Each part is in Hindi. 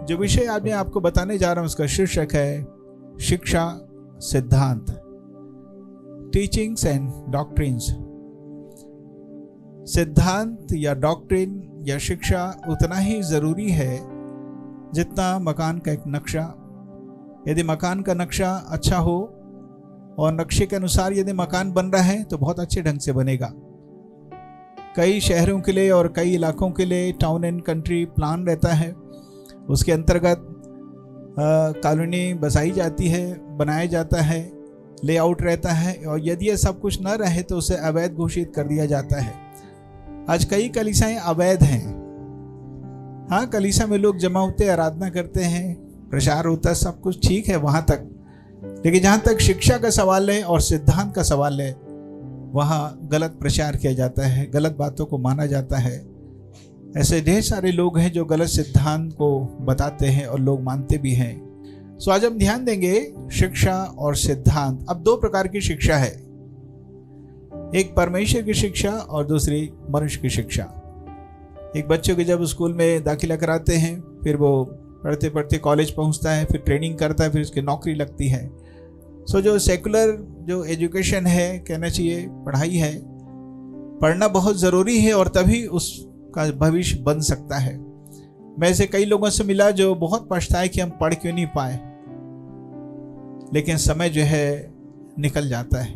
जो विषय आज मैं आपको बताने जा रहा हूं उसका शीर्षक है शिक्षा सिद्धांत, टीचिंग्स एंड डॉक्ट्रिन्स। सिद्धांत या डॉक्ट्रिन या शिक्षा उतना ही ज़रूरी है जितना मकान का एक नक्शा। यदि मकान का नक्शा अच्छा हो और नक्शे के अनुसार यदि मकान बन रहा है तो बहुत अच्छे ढंग से बनेगा। कई शहरों के लिए और कई इलाकों के लिए टाउन एंड कंट्री प्लान रहता है, उसके अंतर्गत कॉलोनी बसाई जाती है, बनाया जाता है, लेआउट रहता है, और यदि ये सब कुछ न रहे तो उसे अवैध घोषित कर दिया जाता है। आज कई कलीसियाएं अवैध हैं। हाँ, कलीसिया में लोग जमा होते, आराधना करते हैं, प्रचार होता है, सब कुछ ठीक है वहाँ तक, लेकिन जहाँ तक शिक्षा का सवाल है और सिद्धांत का सवाल है वहाँ गलत प्रचार किया जाता है, गलत बातों को माना जाता है। ऐसे ढेर सारे लोग हैं जो गलत सिद्धांत को बताते हैं और लोग मानते भी हैं। सो आज हम ध्यान देंगे शिक्षा और सिद्धांत। अब दो प्रकार की शिक्षा है, एक परमेश्वर की शिक्षा और दूसरी मनुष्य की शिक्षा। एक बच्चों के जब स्कूल में दाखिला कराते हैं, फिर वो पढ़ते पढ़ते कॉलेज पहुंचता है, फिर ट्रेनिंग करता है, फिर उसकी नौकरी लगती है। सो जो सेकुलर जो एजुकेशन है, कहना चाहिए पढ़ाई है, पढ़ना बहुत ज़रूरी है और तभी उसका भविष्य बन सकता है। मैं ऐसे कई लोगों से मिला जो बहुत पछताए कि हम पढ़ क्यों नहीं पाए, लेकिन समय जो है निकल जाता है।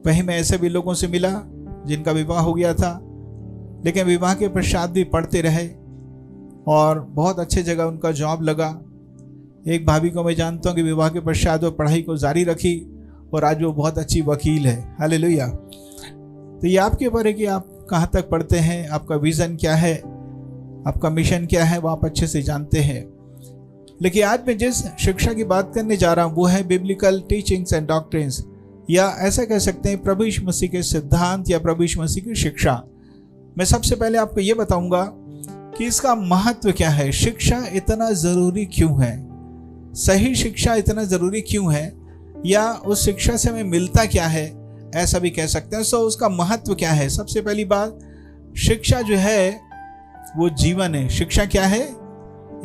वहीं मैं ऐसे भी लोगों से मिला जिनका विवाह हो गया था, लेकिन विवाह के पश्चात भी पढ़ते रहे और बहुत अच्छे जगह उनका जॉब लगा। एक भाभी को मैं जानता हूँ कि विवाह के पश्चात वो पढ़ाई को जारी रखी और आज वो बहुत अच्छी वकील है। हालेलुया। तो ये आपके ऊपर है कि आप कहाँ तक पढ़ते हैं, आपका विज़न क्या है, आपका मिशन क्या है, वो आप अच्छे से जानते हैं। लेकिन आज मैं जिस शिक्षा की बात करने जा रहा हूँ वो है बिब्लिकल टीचिंग्स एंड डॉक्ट्रिन्स, या ऐसा कह सकते हैं प्रभु यीशु मसीह के सिद्धांत या प्रभु यीशु मसीह की शिक्षा। मैं सबसे पहले आपको ये बताऊंगा कि इसका महत्व क्या है, शिक्षा इतना ज़रूरी क्यों है, सही शिक्षा इतना ज़रूरी क्यों है, या उस शिक्षा से हमें मिलता क्या है, ऐसा भी कह सकते हैं। सो उसका महत्व क्या है। सबसे पहली बात, शिक्षा जो है वो जीवन है। शिक्षा क्या है?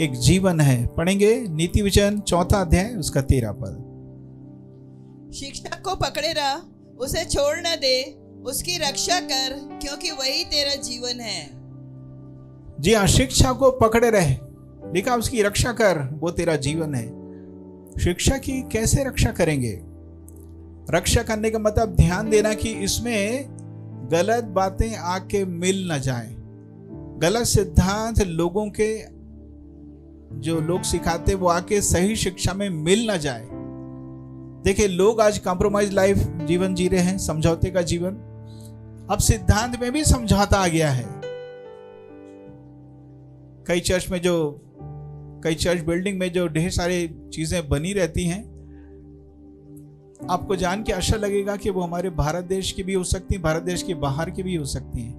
एक जीवन है। पढ़ेंगे नीति वचन 4 अध्याय उसका 13 पद। शिक्षा को पकड़े रह, उसे छोड़ न दे, उसकी रक्षा कर, क्योंकि वही तेरा जीवन है। जी हाँ, शिक्षा को पकड़े रहे, लिखा उसकी रक्षा कर, वो तेरा जीवन है। शिक्षा की कैसे रक्षा करेंगे? रक्षा करने का मतलब ध्यान देना कि इसमें गलत बातें आके मिल न जाए, गलत सिद्धांत लोगों के जो लोग सिखाते वो आके सही शिक्षा में मिल न जाए। देखिए, लोग आज कॉम्प्रोमाइज लाइफ जीवन जी रहे हैं, समझौते का जीवन। अब सिद्धांत में भी समझौता आ गया है। कई चर्च बिल्डिंग में जो ढेर सारी चीजें बनी रहती हैं, आपको जान के अच्छा लगेगा कि वो हमारे भारत देश की भी हो सकती हैं, भारत देश के बाहर की भी हो सकती हैं,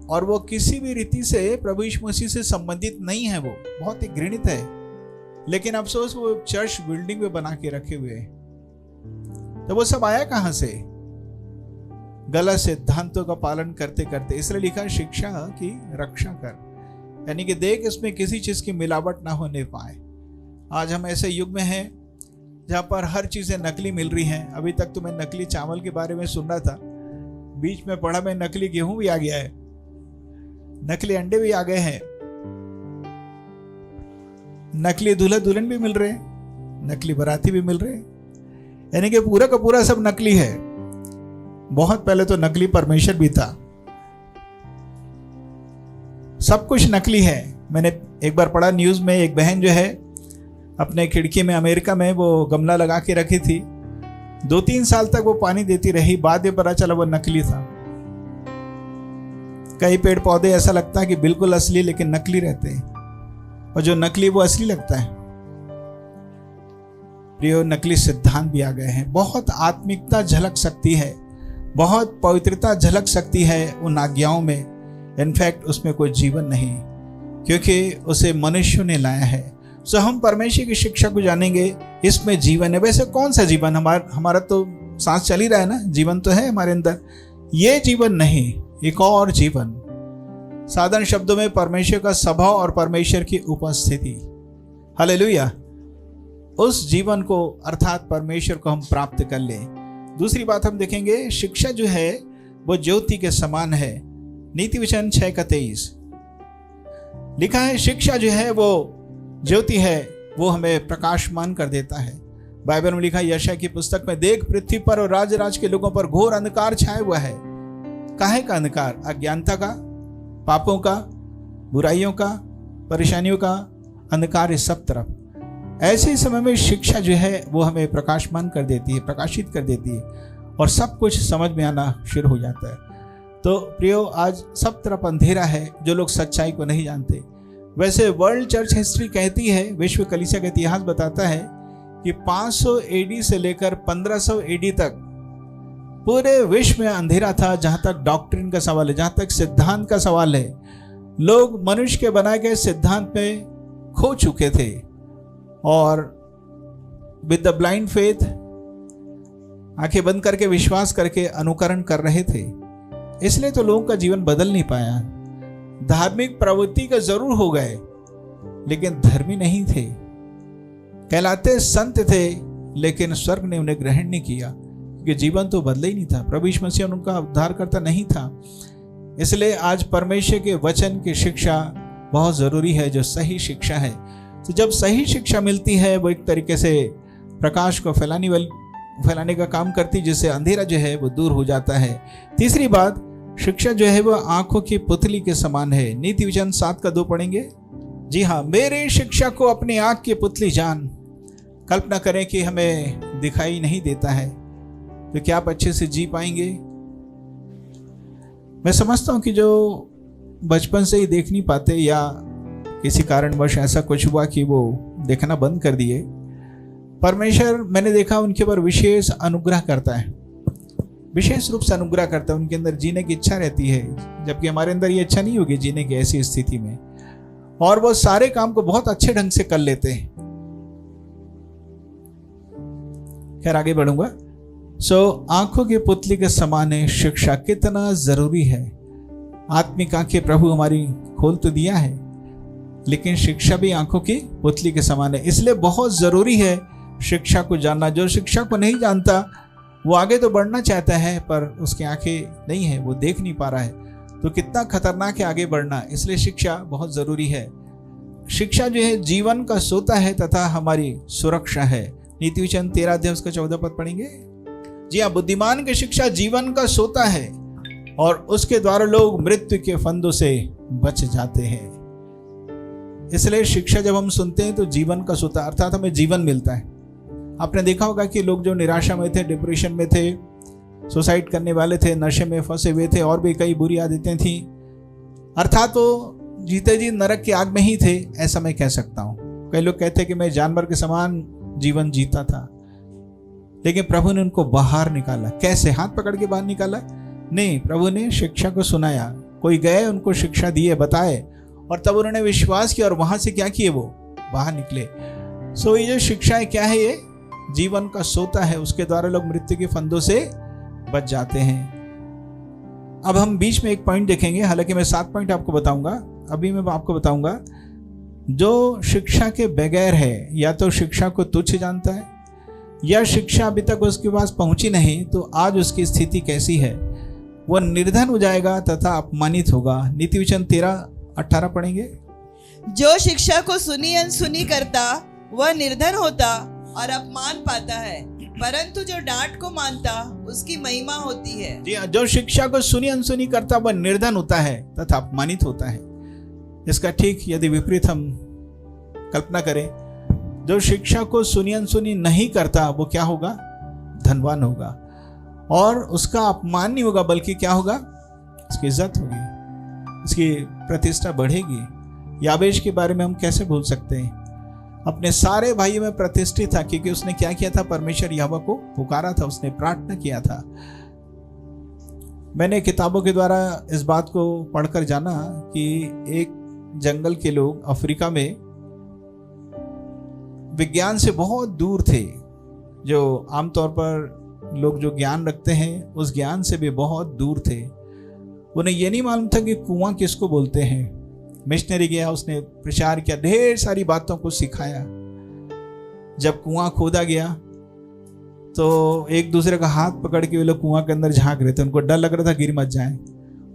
और वो किसी भी रीति से प्रभु यीशु मसीह से संबंधित नहीं है। वो बहुत ही घृणित है, लेकिन अफसोस वो चर्च बिल्डिंग में बना के रखे हुए हैं। तो वो सब आया कहां से? गलत सिद्धांतों का पालन करते करते। इसलिए लिखा शिक्षा की रक्षा कर, यानी कि देख इसमें किसी चीज की मिलावट ना होने पाए। आज हम ऐसे युग में हैं जहां पर हर चीजें नकली मिल रही हैं। अभी तक तो मैं नकली चावल के बारे में सुन रहा था, बीच में पढ़ा मैं नकली गेहूं भी आ गया है, नकली अंडे भी आ गए हैं, नकली दूल्हा दुल्हन भी मिल रहे हैं, नकली बाराती भी मिल रहे हैं, यानी कि पूरा का पूरा सब नकली है। बहुत पहले तो नकली परमेश्वर भी था, सब कुछ नकली है। मैंने एक बार पढ़ा न्यूज़ में, एक बहन जो है अपने खिड़की में अमेरिका में वो गमला लगा के रखी थी, 2-3 साल तक वो पानी देती रही, बाद में पता चला वो नकली था। कई पेड़ पौधे ऐसा लगता है कि बिल्कुल असली, लेकिन नकली रहते हैं, और जो नकली वो असली लगता है। प्रियो, नकली सिद्धांत भी आ गए हैं। बहुत आत्मिकता झलक सकती है, बहुत पवित्रता झलक सकती है उन आज्ञाओं में, इनफैक्ट उसमें कोई जीवन नहीं, क्योंकि उसे मनुष्य ने लाया है। सो हम परमेश्वर की शिक्षा को जानेंगे, इसमें जीवन है। वैसे कौन सा जीवन? हमारा तो सांस चल ही रहा है ना, जीवन तो है हमारे अंदर। ये जीवन नहीं, एक और जीवन, साधारण शब्दों में परमेश्वर का स्वभाव और परमेश्वर की उपस्थिति। हालेलुया। उस जीवन को अर्थात परमेश्वर को हम प्राप्त कर लें। दूसरी बात हम देखेंगे, शिक्षा जो है वो ज्योति के समान है। नीति वचन 6:23 लिखा है, शिक्षा जो है वो ज्योति है, वो हमें प्रकाशमान कर देता है। बाइबल में लिखा है यशायाह की पुस्तक में, देख पृथ्वी पर और राज के लोगों पर घोर अंधकार छाया हुआ है। काहे का अंधकार? अज्ञानता का, पापों का, बुराइयों का, परेशानियों का अंधकार इस सब तरफ। ऐसे ही समय में शिक्षा जो है वो हमें प्रकाशमान कर देती है, प्रकाशित कर देती है और सब कुछ समझ में आना शुरू हो जाता है। तो प्रियो, आज सब तरफ अंधेरा है, जो लोग सच्चाई को नहीं जानते। वैसे वर्ल्ड चर्च हिस्ट्री कहती है, विश्व कलीसिया का इतिहास बताता है कि 500 एडी से लेकर 1500 एडी तक पूरे विश्व में अंधेरा था। जहां तक डॉक्ट्रिन का सवाल है, जहां तक सिद्धांत का सवाल है, लोग मनुष्य के बनाए गए सिद्धांत में खो चुके थे और विद द ब्लाइंड फेथ, आंखें बंद करके विश्वास करके अनुकरण कर रहे थे। इसलिए तो लोगों का जीवन बदल नहीं पाया। धार्मिक प्रवृत्ति का जरूर हो गए, लेकिन धर्मी नहीं थे। कहलाते संत थे, लेकिन स्वर्ग ने उन्हें ग्रहण नहीं किया, क्योंकि जीवन तो बदला ही नहीं था। प्रभु यीशु मसीह उनका उद्धारकर्ता नहीं था। इसलिए आज परमेश्वर के वचन की शिक्षा बहुत जरूरी है, जो सही शिक्षा है। तो जब सही शिक्षा मिलती है, वो एक तरीके से प्रकाश को फैलाने का काम करती, जिससे अंधेरा जो है वो दूर हो जाता है। तीसरी बात, शिक्षा जो है वो आंखों की पुतली के समान है। नीति वचन 7:2 पढ़ेंगे। जी हाँ, मेरे शिक्षा को अपनी आंख की पुतली जान। कल्पना करें कि हमें दिखाई नहीं देता है, तो क्या आप अच्छे से जी पाएंगे? मैं समझता हूं कि जो बचपन से ही देख नहीं पाते या किसी कारणवश ऐसा कुछ हुआ कि वो देखना बंद कर दिए, परमेश्वर मैंने देखा उनके ऊपर विशेष अनुग्रह करता है, विशेष रूप से अनुग्रह करता है। उनके अंदर जीने की इच्छा रहती है, जबकि हमारे अंदर ये इच्छा नहीं होगी जीने की ऐसी स्थिति में, और वो सारे काम को बहुत अच्छे ढंग से कर लेते हैं। खैर, आगे बढ़ूंगा। आंखों की पुतली के समान है शिक्षा। कितना जरूरी है। आत्मिक आंखें प्रभु हमारी खोल तो दिया है, लेकिन शिक्षा भी आंखों की पुतली के समान है। इसलिए बहुत जरूरी है शिक्षा को जानना। जो शिक्षा को नहीं जानता वो आगे तो बढ़ना चाहता है, पर उसकी आंखें नहीं है, वो देख नहीं पा रहा है, तो कितना खतरनाक है आगे बढ़ना। इसलिए शिक्षा बहुत जरूरी है। शिक्षा जो है जीवन का सोता है तथा हमारी सुरक्षा है। नीति वचन 13:14 पढ़ेंगे। जी हाँ, बुद्धिमान की शिक्षा जीवन का सोता है और उसके द्वारा लोग मृत्यु के फंदों से बच जाते हैं। इसलिए शिक्षा जब हम सुनते हैं तो जीवन का सोता, अर्थात हमें जीवन मिलता है। आपने देखा होगा कि लोग जो निराशा में थे, डिप्रेशन में थे, सुसाइड करने वाले थे, नशे में फंसे हुए थे, और भी कई बुरी आदतें थी, अर्थात वो जीते जी नरक की आग में ही थे, ऐसा मैं कह सकता हूँ। कई लोग कहते हैं कि मैं जानवर के समान जीवन जीता था, लेकिन प्रभु ने उनको बाहर निकाला। कैसे? हाथ पकड़ के बाहर निकाला? नहीं, प्रभु ने शिक्षा को सुनाया। कोई गए, उनको शिक्षा दिए, बताए, और तब उन्होंने विश्वास किया और वहां से क्या किए? वो बाहर निकले। ये जो शिक्षा है क्या है? ये जीवन का सोता है, उसके द्वारा लोग मृत्यु के फंदों से बच जाते हैं। अब हम बीच में एक पॉइंट देखेंगे, हालांकि मैं 7 पॉइंट आपको बताऊंगा। अभी मैं आपको बताऊंगा, जो शिक्षा के बगैर है, या तो शिक्षा को तुच्छ जानता है, या शिक्षा अभी तक उसके पास पहुंची नहीं, तो आज उसकी स्थिति कैसी है? वह निर्धन हो जाएगा तथा अपमानित होगा। नीति वचन 13:18 पढ़ेंगे। जो शिक्षा को सुनी अनसुनी करता वह निर्धन होता और अपमान पाता है, परंतु जो डांट को मानता उसकी महिमा होती है। जी हाँ, जो शिक्षा को सुनी अनसुनी करता वह निर्धन होता है तथा अपमानित होता है। इसका ठीक यदि विपरीत हम कल्पना करें, जो शिक्षा को सुनी अनसुनी नहीं करता वो क्या होगा? धनवान होगा, और उसका अपमान नहीं होगा, बल्कि क्या होगा? उसकी इज्जत होगी, उसकी प्रतिष्ठा बढ़ेगी। याबेश के बारे में हम कैसे भूल सकते हैं? अपने सारे भाइयों में प्रतिष्ठित था, क्योंकि उसने क्या किया था? परमेश्वर यहोवा को पुकारा था, उसने प्रार्थना किया था। मैंने किताबों के द्वारा इस बात को पढ़कर जाना कि एक जंगल के लोग अफ्रीका में विज्ञान से बहुत दूर थे। जो आमतौर पर लोग जो ज्ञान रखते हैं उस ज्ञान से भी बहुत दूर थे। उन्हें ये नहीं मालूम था कि कुआं किसको बोलते हैं। मिशनरी गया, उसने प्रचार किया, ढेर सारी बातों को सिखाया। जब कुआं खोदा गया तो एक दूसरे का हाथ पकड़ के वे लोग कुआं के अंदर झांक रहे थे। उनको डर लग रहा था गिर मत जाए।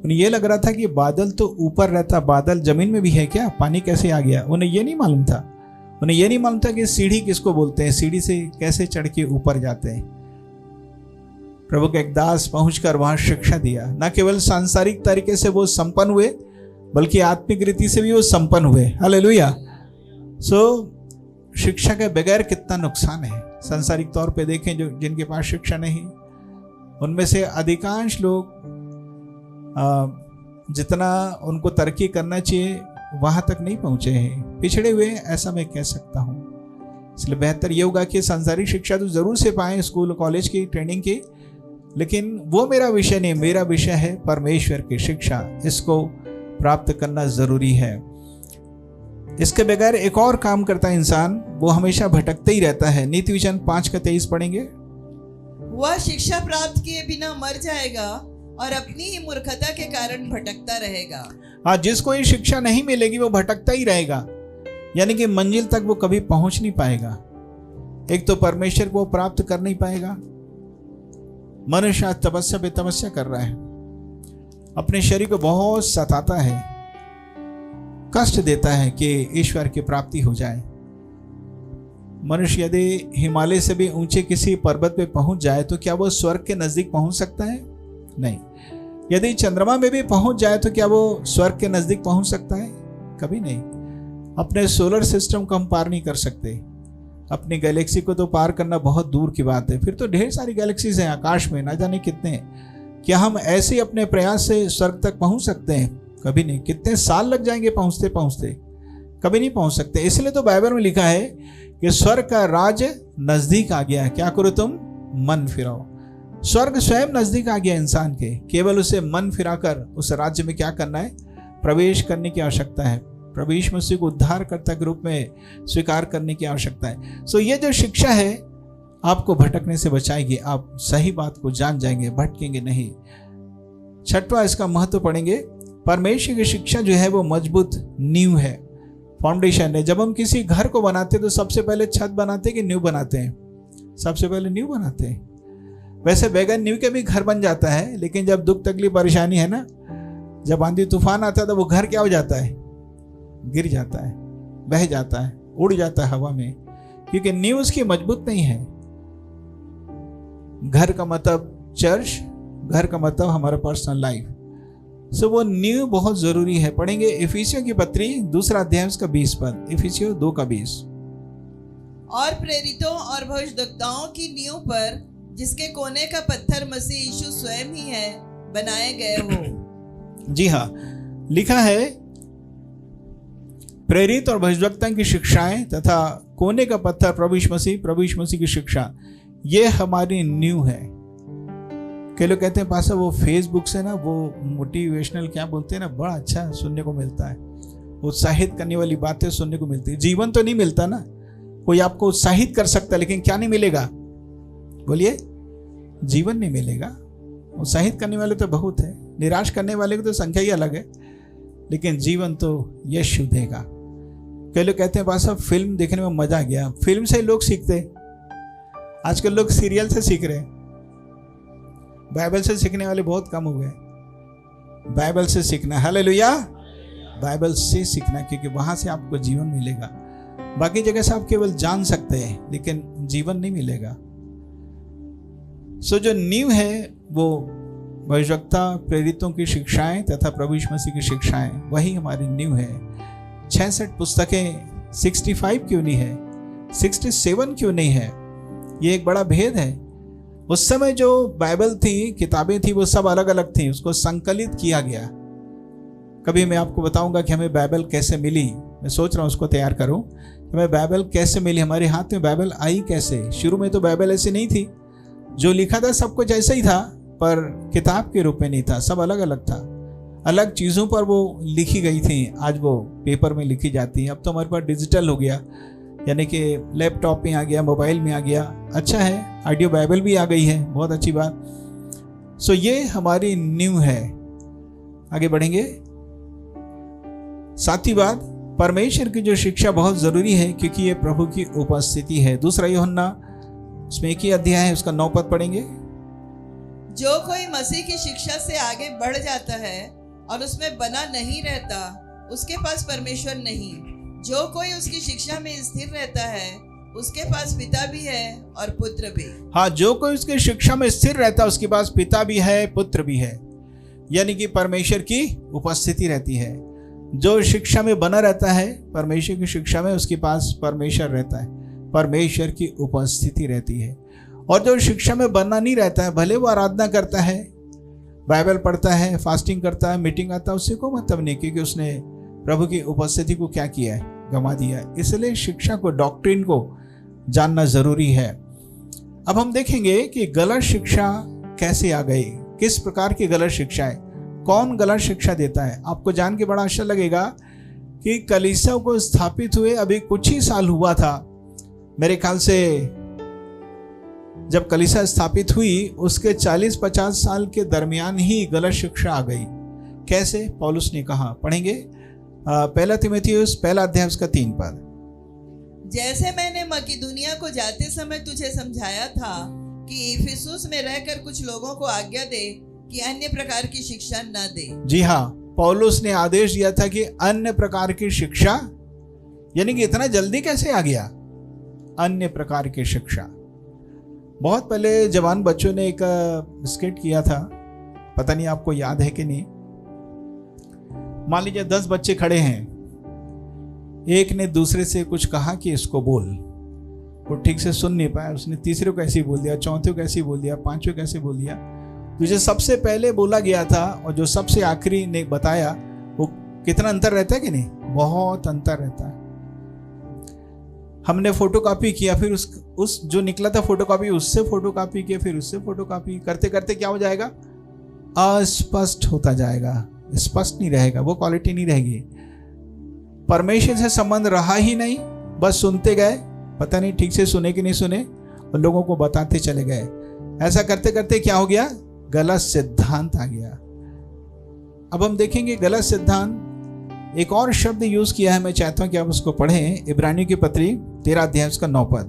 उन्हें ये लग रहा था कि बादल तो ऊपर रहता, बादल जमीन में भी है क्या, पानी कैसे आ गया। उन्हें ये नहीं मालूम था। उन्हें ये नहीं मालूम था कि सीढ़ी किसको बोलते हैं, सीढ़ी से कैसे चढ़ के ऊपर जाते हैं। प्रभु के एक दास पहुंचकर वहां शिक्षा दिया। न केवल सांसारिक तरीके से वो संपन्न हुए, बल्कि आत्मिक रीति से भी वो संपन्न हुए। हालेलुया। शिक्षा के बगैर कितना नुकसान है। सांसारिक तौर पे देखें, जो जिनके पास शिक्षा नहीं, उनमें से अधिकांश लोग जितना उनको तरक्की करना चाहिए वहां तक नहीं पहुंचे हैं, पिछड़े हुए, ऐसा मैं कह सकता हूं। इसलिए बेहतर ये होगा कि सांसारिक शिक्षा तो जरूर से पाएं, स्कूल कॉलेज की ट्रेनिंग की, लेकिन वो मेरा विषय नहीं। मेरा विषय है परमेश्वर की शिक्षा। इसको प्राप्त करना जरूरी है। इसके बगैर एक और काम करता है इंसान, वो हमेशा भटकते ही रहता है। नीति वचन 5:23 पढ़ेंगे। वह शिक्षा प्राप्त किए बिना मर जाएगा और अपनी ही मूर्खता के कारण भटकता रहेगा। हाँ, जिसको ये शिक्षा नहीं मिलेगी वो भटकता ही रहेगा, यानी कि मंजिल तक वो कभी पहुंच नहीं पाएगा। एक तो परमेश्वर को प्राप्त कर नहीं पाएगा। मनुष्य आज तपस्या पे तपस्या कर रहा है, अपने शरीर को बहुत सताता है, कष्ट देता है कि ईश्वर की प्राप्ति हो जाए। मनुष्य यदि हिमालय से भी ऊंचे किसी पर्वत पे पहुंच जाए तो क्या वो स्वर्ग के नजदीक पहुंच सकता है? नहीं। यदि चंद्रमा में भी पहुंच जाए तो क्या वो स्वर्ग के नजदीक पहुंच सकता है? कभी नहीं। अपने सोलर सिस्टम को हम पार नहीं कर सकते। अपनी गैलेक्सी को तो पार करना बहुत दूर की बात है। फिर तो ढेर सारी गैलेक्सीज हैं आकाश में, ना जाने कितने। क्या हम ऐसे अपने प्रयास से स्वर्ग तक पहुंच सकते हैं? कभी नहीं। कितने साल लग जाएंगे पहुंचते पहुंचते, कभी नहीं पहुंच सकते। इसलिए तो बाइबल में लिखा है कि स्वर्ग का राज नजदीक आ गया है, क्या करो तुम? मन फिराओ। स्वर्ग स्वयं नजदीक आ गया इंसान के, केवल उसे मन फिराकर उस राज्य में क्या करना है? प्रवेश करने की आवश्यकता है। प्रभु यीशु मसीह को उद्धारकर्ता के रूप में स्वीकार करने की आवश्यकता है। ये जो शिक्षा है आपको भटकने से बचाएगी। आप सही बात को जान जाएंगे, भटकेंगे नहीं। छठवां इसका महत्व पढ़ेंगे। परमेश्वर की शिक्षा जो है वो मजबूत नींव है, फाउंडेशन है। जब हम किसी घर को बनाते तो सबसे पहले छत बनाते हैं कि नींव बनाते हैं? सबसे पहले नींव बनाते हैं। वैसे बगैर नींव के भी घर बन जाता है, लेकिन जब दुख तकलीफ परेशानी है ना, जब आंधी तूफान आता है तो वो घर क्या हो जाता है? गिर जाता है, बह जाता है, उड़ जाता है हवा में, क्योंकि नींव उसकी मजबूत नहीं है। घर का मतलब चर्च, घर का मतलब हमारा पर्सनल लाइफ। वो नींव बहुत जरूरी है। पढ़ेंगे इफिसियों की पत्री 2 अध्याय उसका 20 पद। इफिसियों 2:20। और प्रेरितों और भविष्यद्वक्ताओं की नींव पर, जिसके कोने का पत्थर मसीह यीशु स्वयं ही है, बनाए गए हो। जी हाँ, लिखा है प्रेरित और भविष्यद्वक्ता की शिक्षाएं तथा कोने का पत्थर प्रभु यीशु मसीह की शिक्षा, ये हमारी नींव है। कई लोग कहते हैं पासा वो फेसबुक से ना वो मोटिवेशनल क्या बोलते हैं ना, बड़ा अच्छा सुनने को मिलता है, उत्साहित करने वाली बातें सुनने को मिलती है। जीवन तो नहीं मिलता ना। कोई आपको उत्साहित कर सकता है, लेकिन क्या नहीं मिलेगा? बोलिए, जीवन नहीं मिलेगा। उत्साहित करने वाले तो बहुत है, निराश करने वाले की तो संख्या ही अलग है, लेकिन जीवन तो यीशु देगा। कई लोग कहते हैं पासा फिल्म देखने में मजा आ गया। फिल्म से लोग सीखते, आजकल लोग सीरियल से सीख रहे हैं। बाइबल से सीखने वाले बहुत कम हो गए। बाइबल से सीखना, हालेलुया, बाइबल से सीखना, क्योंकि वहां से आपको जीवन मिलेगा। बाकी जगह से आप केवल जान सकते हैं, लेकिन जीवन नहीं मिलेगा। जो नींव है वो भविष्यवक्ता, प्रेरितों की शिक्षाएं तथा प्रभु यीशु मसीह की शिक्षाएं, वही हमारी नींव है। 66 पुस्तकें 65 क्यों नहीं है, 67 क्यों नहीं है? ये एक बड़ा भेद है। उस समय जो बाइबल थी, किताबें थी, वो सब अलग अलग थी, उसको संकलित किया गया। कभी मैं आपको बताऊंगा कि हमें बाइबल कैसे मिली। मैं सोच रहा हूँ उसको तैयार करूँ। हमें बाइबल कैसे मिली, हमारे हाथ में बाइबल आई कैसे? शुरू में तो बाइबल ऐसी नहीं थी। जो लिखा था सब कुछ ऐसा ही था, पर किताब के रूप में नहीं था, सब अलग अलग था। अलग चीज़ों पर वो लिखी गई थी। आज वो पेपर में लिखी जाती है। अब तो हमारे पास डिजिटल हो गया, यानी कि लैपटॉप में आ गया, मोबाइल में आ गया। अच्छा है, ऑडियो बाइबल भी आ गई है, बहुत अच्छी बात। ये हमारी नींव है। आगे बढ़ेंगे। सातवीं बात, परमेश्वर की जो शिक्षा बहुत जरूरी है क्योंकि ये प्रभु की उपस्थिति है। दूसरा यूहन्ना उसमें 1 ही अध्याय है, उसका 9 पद पढ़ेंगे। जो कोई मसीह की शिक्षा से आगे बढ़ जाता है और उसमें बना नहीं रहता, उसके पास परमेश्वर नहीं। जो कोई उसकी शिक्षा में स्थिर रहता है, उसके पास पिता भी है और पुत्र भी। हाँ, जो कोई उसकी शिक्षा में स्थिर रहता है उसके पास पिता भी है, पुत्र भी है, यानी कि परमेश्वर की उपस्थिति रहती है। जो शिक्षा में बना रहता है परमेश्वर की शिक्षा में, उसके पास परमेश्वर रहता है, परमेश्वर की उपस्थिति रहती है। और जो शिक्षा में बना नहीं रहता है, भले वो आराधना करता है, बाइबल पढ़ता है, फास्टिंग करता है, मीटिंग आता है, उससे कोई मतलब नहीं, क्योंकि उसने प्रभु की उपस्थिति को क्या किया है, गंवा दिया है। इसलिए शिक्षा को, डॉक्ट्रिन को जानना जरूरी है। अब हम देखेंगे कि गलत शिक्षा कैसे आ गई, किस प्रकार की गलत शिक्षा है, कौन गलत शिक्षा देता है। आपको जान के बड़ा अच्छा लगेगा कि कलीसिया को स्थापित हुए अभी कुछ ही साल हुआ था। मेरे ख्याल से जब कलीसिया स्थापित हुई उसके 40-50 साल के दरमियान ही गलत शिक्षा आ गई। कैसे? पौलुस ने कहा, पढ़ेंगे 1 तीमुथियुस 1 अध्याय उसका 3 पद। जैसे मैंने मकिदुनिया को जाते समय तुझे समझाया था कि इफिसुस में रहकर कुछ लोगों को आज्ञा दे कि अन्य प्रकार की शिक्षा न दे। जी हाँ, पौलुस ने आदेश दिया था कि अन्य प्रकार की शिक्षा, यानी कि इतना जल्दी कैसे आ गया अन्य प्रकार की शिक्षा। बहुत पहले जवान बच्चों ने एक स्किट किया था, पता नहीं आपको याद है कि नहीं। मान लीजिए 10 बच्चे खड़े हैं, एक ने दूसरे से कुछ कहा कि इसको बोल, वो ठीक से सुन नहीं पाया, उसने तीसरे को ऐसे बोल दिया, चौथे को ऐसे बोल दिया, पांचवें को ऐसे बोल दिया। तुझे सबसे पहले बोला गया था और जो सबसे आखिरी ने बताया, वो कितना अंतर रहता है कि नहीं, बहुत अंतर रहता है। हमने फोटोकॉपी किया, फिर उस जो निकला था फोटोकॉपी, उससे फोटोकॉपी किया, फिर उससे फोटोकॉपी करते करते क्या हो जाएगा, अस्पष्ट होता जाएगा, स्पष्ट नहीं रहेगा, वो क्वालिटी नहीं रहेगी। परमेश्वर से संबंध रहा ही नहीं, बस सुनते गए, पता नहीं ठीक से सुने कि नहीं सुने, और लोगों को बताते चले गए। ऐसा करते करते क्या हो गया, गलत सिद्धांत आ गया। अब हम देखेंगे गलत सिद्धांत, एक और शब्द यूज किया है, मैं चाहता हूं कि आप उसको पढ़ें। इब्रानियों की पत्री 13 अध्याय उसका 9 पद।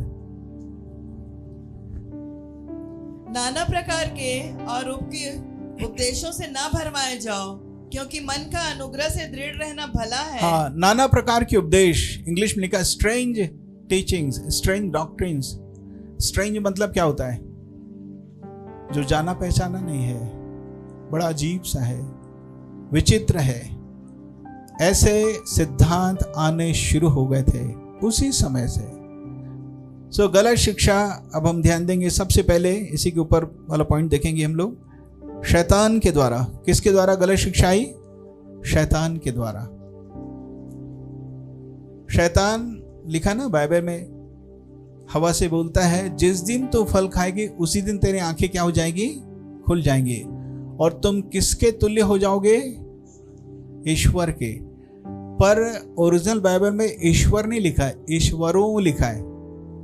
नाना प्रकार के और उपदेशों से ना भरमाए जाओ, क्योंकि मन का अनुग्रह से दृढ़ रहना भला है। हाँ, नाना प्रकार के उपदेश, इंग्लिश में लिखा strange teachings, strange doctrines. Strange मतलब क्या होता है, जो जाना पहचाना नहीं है, बड़ा अजीब सा है, विचित्र है। ऐसे सिद्धांत आने शुरू हो गए थे उसी समय से। गलत शिक्षा, अब हम ध्यान देंगे सबसे पहले इसी के ऊपर वाला पॉइंट देखेंगे हम लोग। शैतान के द्वारा, किसके द्वारा गलत शिक्षा आई, शैतान के द्वारा। शैतान लिखा ना बाइबल में, हवा से बोलता है, जिस दिन तो फल खाएगी उसी दिन तेरी आंखें क्या हो जाएगी, खुल जाएंगी, और तुम किसके तुल्य हो जाओगे, ईश्वर के। पर ओरिजिनल बाइबल में ईश्वर नहीं लिखा है, ईश्वरों लिखा है,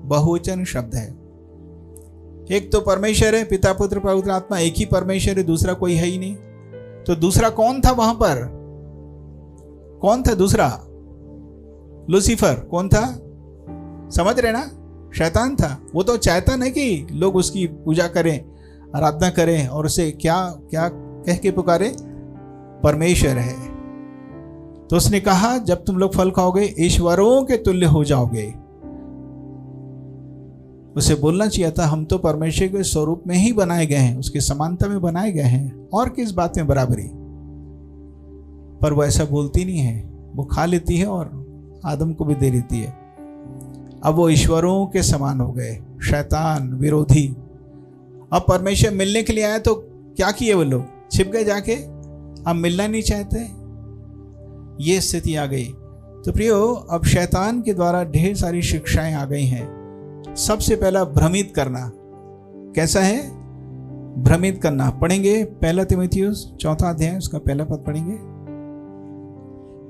बहुवचन शब्द है। एक तो परमेश्वर है, पिता पुत्र पवित्र आत्मा, एक ही परमेश्वर है, दूसरा कोई है ही नहीं। तो दूसरा कौन था वहां पर, कौन था दूसरा, लूसीफर। कौन था, समझ रहे ना, शैतान था। वो तो चाहता नहीं कि लोग उसकी पूजा करें, आराधना करें, और उसे क्या क्या कह के पुकारे, परमेश्वर है। तो उसने कहा जब तुम लोग फल खाओगे ईश्वरों के तुल्य हो जाओगे। उसे बोलना चाहिए था, हम तो परमेश्वर के स्वरूप में ही बनाए गए हैं, उसकी समानता में बनाए गए हैं, और किस बात में बराबरी। पर वो ऐसा बोलती नहीं है, वो खा लेती है और आदम को भी दे देती है। अब वो ईश्वरों के समान हो गए, शैतान, विरोधी। अब परमेश्वर मिलने के लिए आया तो क्या किए वो लोग, छिप गए जाके, अब मिलना नहीं चाहते, ये स्थिति आ गई। तो प्रियो, अब शैतान के द्वारा ढेर सारी शिक्षाएं आ गई हैं। सबसे पहला भ्रमित करना, कैसा है, भ्रमित करना। पढ़ेंगे 1 तीमुथियुस 4 अध्याय उसका 1 पद पढ़ेंगे।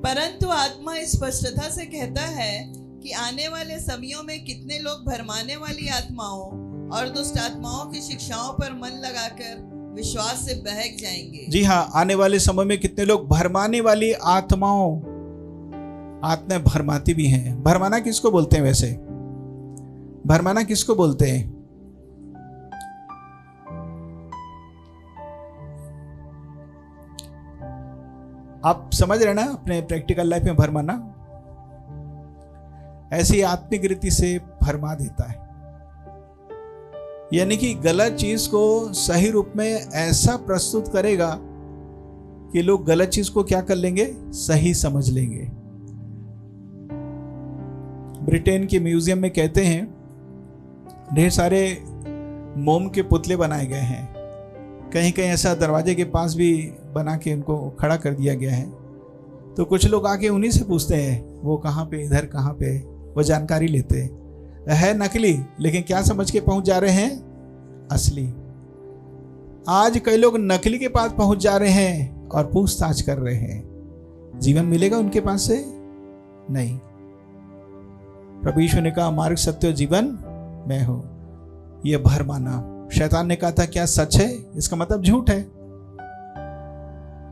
परंतु आत्मा स्पष्टता से कहता है कि आने वाले समयों में कितने लोग भरमाने वाली आत्माओं और दुष्ट आत्माओं की शिक्षाओं पर मन लगाकर विश्वास से बहक जाएंगे। जी हाँ, आने वाले समय में कितने लोग भरमाने वाली आत्माएं भरमाती भी हैं। भरमाना किसको बोलते हैं? वैसे भरमाना किसको बोलते हैं? आप समझ रहे ना अपने प्रैक्टिकल लाइफ में भरमाना? ऐसी आत्मिक रीति से भरमा देता है, यानी कि गलत चीज को सही रूप में ऐसा प्रस्तुत करेगा कि लोग गलत चीज को क्या कर लेंगे? सही समझ लेंगे। ब्रिटेन के म्यूजियम में कहते हैं ढेर सारे मोम के पुतले बनाए गए हैं। कहीं कहीं ऐसा दरवाजे के पास भी बना के उनको खड़ा कर दिया गया है। तो कुछ लोग आके उन्हीं से पूछते हैं वो कहाँ पे, इधर कहाँ पे, वो जानकारी लेते हैं। है नकली, लेकिन क्या समझ के पहुंच जा रहे हैं? असली। आज कई लोग नकली के पास पहुंच जा रहे हैं और पूछताछ कर रहे हैं। जीवन मिलेगा उनके पास से? नहीं। प्रभु यीशु ने कहा मार्ग, सत्य और जीवन मैं हूं। यह भरमाना। शैतान ने कहा था क्या सच है? इसका मतलब झूठ है।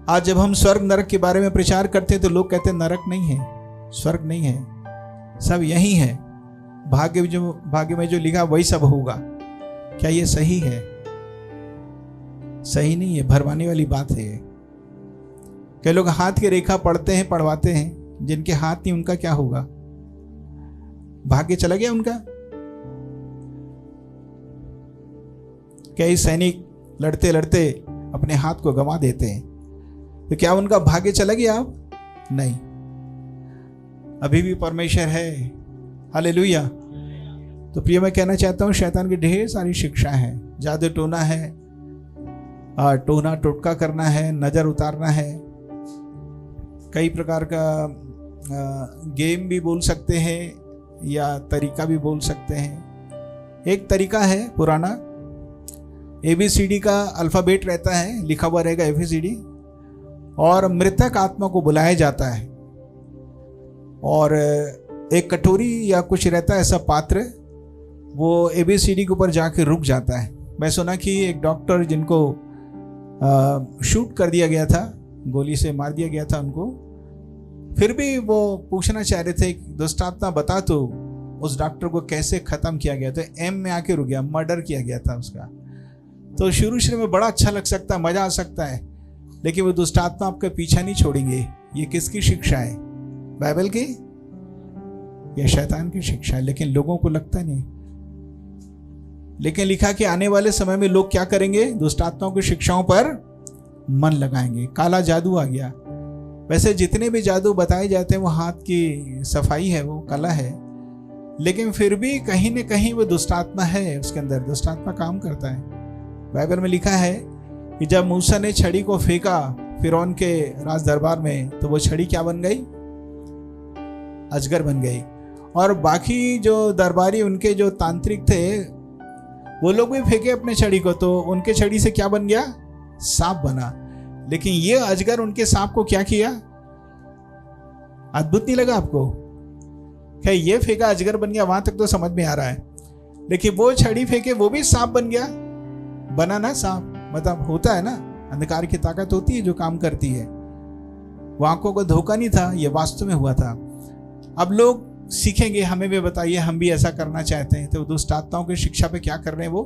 आज जब हम स्वर्ग नरक के बारे में प्रचार करते हैं तो लोग कहते हैं नरक नहीं है, स्वर्ग नहीं है, सब यही है, भाग्य में जो लिखा वही सब होगा। क्या ये सही है? सही नहीं है, भरमाने वाली बात है। कई लोग हाथ की रेखा पढ़ते हैं, पढ़वाते हैं, जिनके हाथ नहीं उनका क्या होगा? भाग्य चला गया उनका। कई सैनिक लड़ते लड़ते अपने हाथ को गंवा देते हैं, तो क्या उनका भाग्य चला गया? अब नहीं, अभी भी परमेश्वर है। हालेलुया। तो प्रिय, मैं कहना चाहता हूं शैतान की ढेर सारी शिक्षा है। जादू टोना है, टोना टोटका करना है, नजर उतारना है, कई प्रकार का गेम भी बोल सकते हैं या तरीका भी बोल सकते हैं। एक तरीका है पुराना, ABCD का अल्फाबेट रहता है, लिखा हुआ रहेगा ABCD, और मृतक आत्मा को बुलाया जाता है और एक कटोरी या कुछ रहता है ऐसा पात्र, वो ABCD के ऊपर जाके रुक जाता है। मैं सुना कि एक डॉक्टर जिनको शूट कर दिया गया था, गोली से मार दिया गया था उनको, फिर भी वो पूछना चाह रहे थे दुष्ट आत्मा बता तो उस डॉक्टर को कैसे ख़त्म किया गया। तो M में आके रुक गया, मर्डर किया गया था उसका। तो शुरू में बड़ा अच्छा लग सकता है, मज़ा आ सकता है, लेकिन वो दुष्ट आत्मा आपका पीछा नहीं छोड़ेंगे। ये किसकी शिक्षा है? बाइबल की या शैतान की शिक्षा है? लेकिन लोगों को लगता नहीं। लेकिन लिखा कि आने वाले समय में लोग क्या करेंगे? दुष्ट आत्माओं की शिक्षाओं पर मन लगाएंगे। काला जादू आ गया। वैसे जितने भी जादू बताए जाते हैं वो हाथ की सफाई है, वो कला है, लेकिन फिर भी कहीं न कहीं वो दुष्ट आत्मा है, उसके अंदर दुष्ट आत्मा काम करता है। बाइबल में लिखा है कि जब मूसा ने छड़ी को फेंका फिरौन के राज दरबार में, तो वो छड़ी क्या बन गई? अजगर बन गई। और बाकी जो दरबारी उनके जो तांत्रिक थे वो लोग भी फेंके अपने छड़ी को, तो उनके छड़ी से क्या बन गया? सांप बना। लेकिन ये अजगर उनके सांप को क्या किया? अद्भुत नहीं लगा आपको? क्या ये फेंका अजगर बन गया, वहां तक तो समझ में आ रहा है, लेकिन वो छड़ी फेंके वो भी सांप बन गया। बना ना सांप, मतलब होता है ना, अंधकार की ताकत होती है जो काम करती है। वो आंखों को धोखा नहीं था, ये वास्तव में हुआ था। अब लोग सीखेंगे, हमें भी बताइए, हम भी ऐसा करना चाहते हैं। तो दुष्ट आत्माओं की शिक्षा पे क्या कर रहे हैं? वो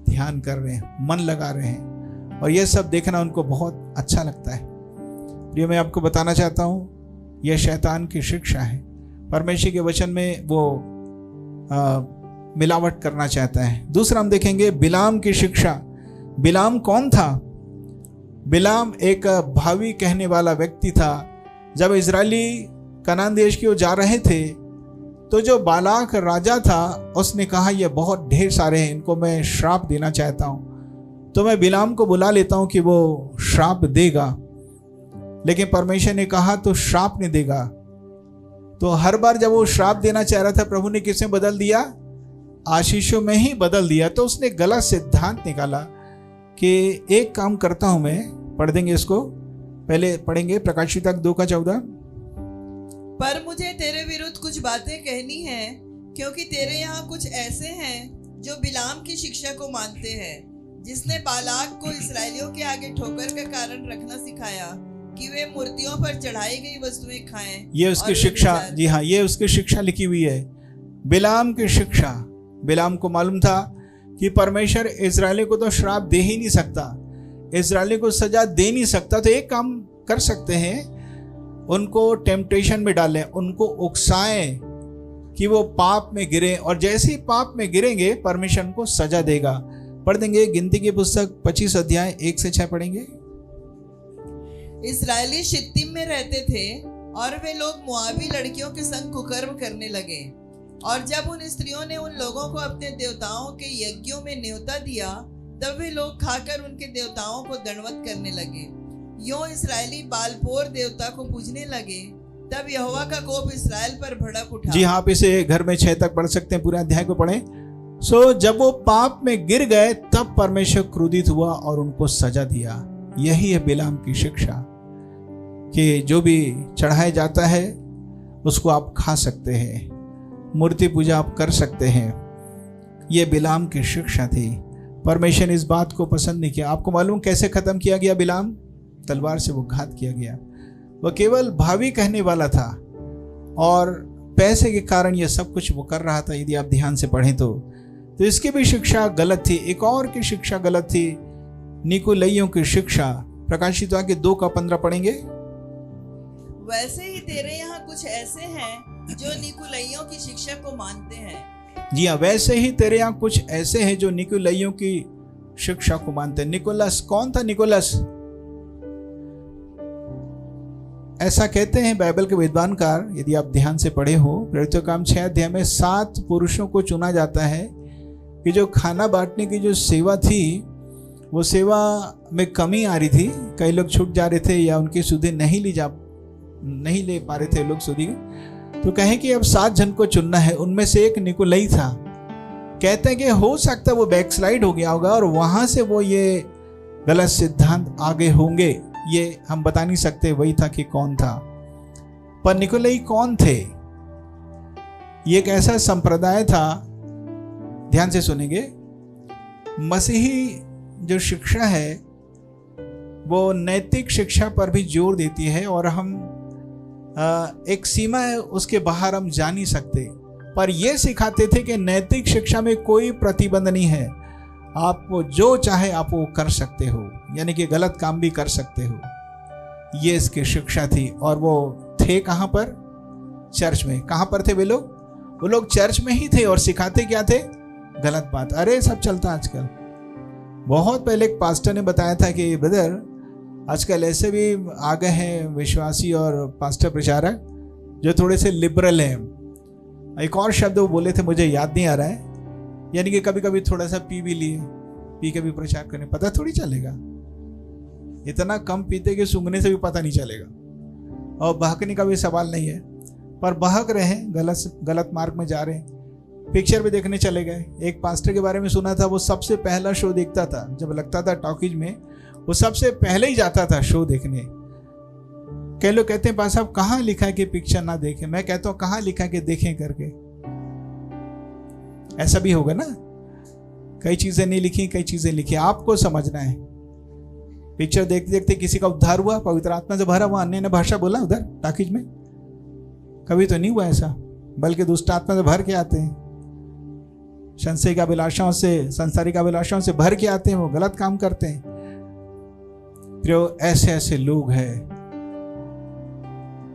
ध्यान कर रहे हैं, मन लगा रहे हैं, और ये सब देखना उनको बहुत अच्छा लगता है। ये मैं आपको बताना चाहता हूँ, यह शैतान की शिक्षा है। परमेश्वर के वचन में वो मिलावट करना चाहता है। दूसरा हम देखेंगे बिलाम की शिक्षा। बिलाम कौन था? बिलाम एक भावी कहने वाला व्यक्ति था। जब इजरायली कनान देश की ओर जा रहे थे, तो जो बालाक राजा था उसने कहा ये बहुत ढेर सारे हैं, इनको मैं श्राप देना चाहता हूँ, तो मैं बिलाम को बुला लेता हूँ कि वो श्राप देगा। लेकिन परमेश्वर ने कहा तो श्राप नहीं देगा। तो हर बार जब वो श्राप देना चाह रहा था, प्रभु ने किससे बदल दिया? आशीषों में ही बदल दिया। तो उसने गलत सिद्धांत निकाला कि एक काम करता हूं मैं, पढ़ देंगे इसको, पहले पढ़ेंगे प्रकाशित 2:14। पर मुझे तेरे विरुद्ध कुछ बातें कहनी हैं, क्योंकि तेरे यहाँ कुछ ऐसे हैं जो बिलाम की शिक्षा को मानते हैं। जिसने बालाक को इसराइलियों के आगे ठोकर का कारण रखना सिखाया कि वे मूर्तियों पर चढ़ाई गई वस्तुएं खाएं। ये उसकी और शिक्षा, व्यभिचार। जी हाँ, ये उसकी शिक्षा लिखी हुई है। बिलाम की शिक्षा, बिलाम को मालूम था कि परमेश्वर इजरायली को तो श्राप दे ही नहीं सकता, इजरायली को सजा दे नहीं सकता। तो एक काम कर सकते हैं, उनको टेम्पटेशन में डालें, उनको उकसाएं कि वो पाप में गिरे, और जैसे ही पाप में गिरेंगे परमेश्वर उनको सजा देगा। पढ़ देंगे गिनती की पुस्तक 25 अध्याय 1 से 6 पढ़ेंगे। इस्राएली शित्तीम में रहते थे और वे लोग मुआबी लड़कियों के संग कुकर्म करने लगे। और जब उन स्त्रियों ने उन लोगों को अपने देवताओं के यज्ञों में न्योता दिया, तब वे लोग खाकर उनके देवताओं को दंडवत करने लगे। यूं इस्राएली बालपोर देवता को पूजने लगे। तब यहोवा का कोप इस्राएल पर भड़क उठा। जी हाँ, आप इसे घर में 6 तक पढ़ सकते हैं, पूरे अध्याय को पढ़ें। सो जब वो पाप में गिर गए तब परमेश्वर क्रोधित हुआ और उनको सजा दिया। यही है बिलाम की शिक्षा कि जो भी चढ़ाया जाता है उसको आप खा सकते हैं, मूर्ति पूजा आप कर सकते हैं। ये बिलाम की शिक्षा थी। परमेश्वर ने इस बात को पसंद नहीं किया। आपको मालूम कैसे खत्म किया गया बिलाम? तलवार से वो घात किया गया। वह केवल भावी कहने वाला था और पैसे के कारण यह सब कुछ वो कर रहा था। यदि आप ध्यान से पढ़ें तो इसकी भी शिक्षा गलत थी। एक और की शिक्षा गलत थी, निकोलइयों की शिक्षा। प्रकाशित वाक्य 2:15 पढ़ेंगे। वैसे ही तेरे यहाँ कुछ ऐसे हैं जो निकुलइयों की शिक्षा को मानते हैं। जी हाँ, वैसे ही तेरे यहाँ कुछ ऐसे हैं जो निकोलइयों की शिक्षा को मानते हैं। निकोलस कौन था? निकोलस, ऐसा कहते हैं बाइबल के विद्वानकार, यदि आप ध्यान से पढ़े हो, प्रेरितों काम 6 अध्याय में 7 पुरुषों को चुना जाता है कि जो खाना बांटने की जो सेवा थी, वो सेवा में कमी आ रही थी। कई लोग छूट जा रहे थे या उनकी सुधि नहीं ले पा रहे थे लोग सुधि। तो कहें कि अब 7 जन को चुनना है। उनमें से एक निकोलई था। कहते हैं कि हो सकता है वो बैकस्लाइड हो गया होगा और वहां से वो ये गलत सिद्धांत आगे होंगे। ये हम बता नहीं सकते वही था कि कौन था। पर निकोलई कौन थे? ये एक ऐसा संप्रदाय था, ध्यान से सुनेंगे, मसीही जो शिक्षा है वो नैतिक शिक्षा पर भी जोर देती है और हम एक सीमा है उसके बाहर हम जा नहीं सकते। पर यह सिखाते थे कि नैतिक शिक्षा में कोई प्रतिबंध नहीं है, आप जो चाहे आप वो कर सकते हो, यानी कि गलत काम भी कर सकते हो। ये इसकी शिक्षा थी। और वो थे कहाँ पर? चर्च में। कहाँ पर थे वे लोग? वो लोग चर्च में ही थे और सिखाते क्या थे? गलत बात। अरे सब चलता आजकल। बहुत पहले एक पास्टर ने बताया था कि ब्रदर, आजकल ऐसे भी आ गए हैं विश्वासी और पास्टर प्रचारक जो थोड़े से लिबरल हैं। एक और शब्द वो बोले थे, मुझे याद नहीं आ रहा है, यानी कि कभी कभी थोड़ा सा पी भी लिए, पी के भी प्रचार करने, पता थोड़ी चलेगा। इतना कम पीते कि सूंघने से भी पता नहीं चलेगा। और बहकने का भी सवाल नहीं है, पर बहक रहे हैं, गलत मार्ग में जा रहे हैं। पिक्चर भी देखने चले गए। एक पास्टर के बारे में सुना था, वो सबसे पहला शो देखता था। जब लगता था टॉकीज में, वो सबसे पहले ही जाता था शो देखने। कई लोग कहते हैं पास साहब कहाँ लिखा है कि पिक्चर ना देखें? मैं कहता हूँ कहाँ लिखा है कि देखें करके। ऐसा भी होगा ना, कई चीजें नहीं लिखी, कई चीजें लिखी, आपको समझना है। पिक्चर देखते देखते किसी का उद्धार हुआ, पवित्र आत्मा से भरा हुआ, अन्य भाषा बोला उधर टॉकीज में? कभी तो नहीं हुआ ऐसा, बल्कि दुष्ट आत्मा से भर के आते हैं, संशय का अभिलाषाओं से, संसारिक अभिलाषाओं से भर के आते हैं, वो गलत काम करते हैं। जो ऐसे ऐसे लोग हैं।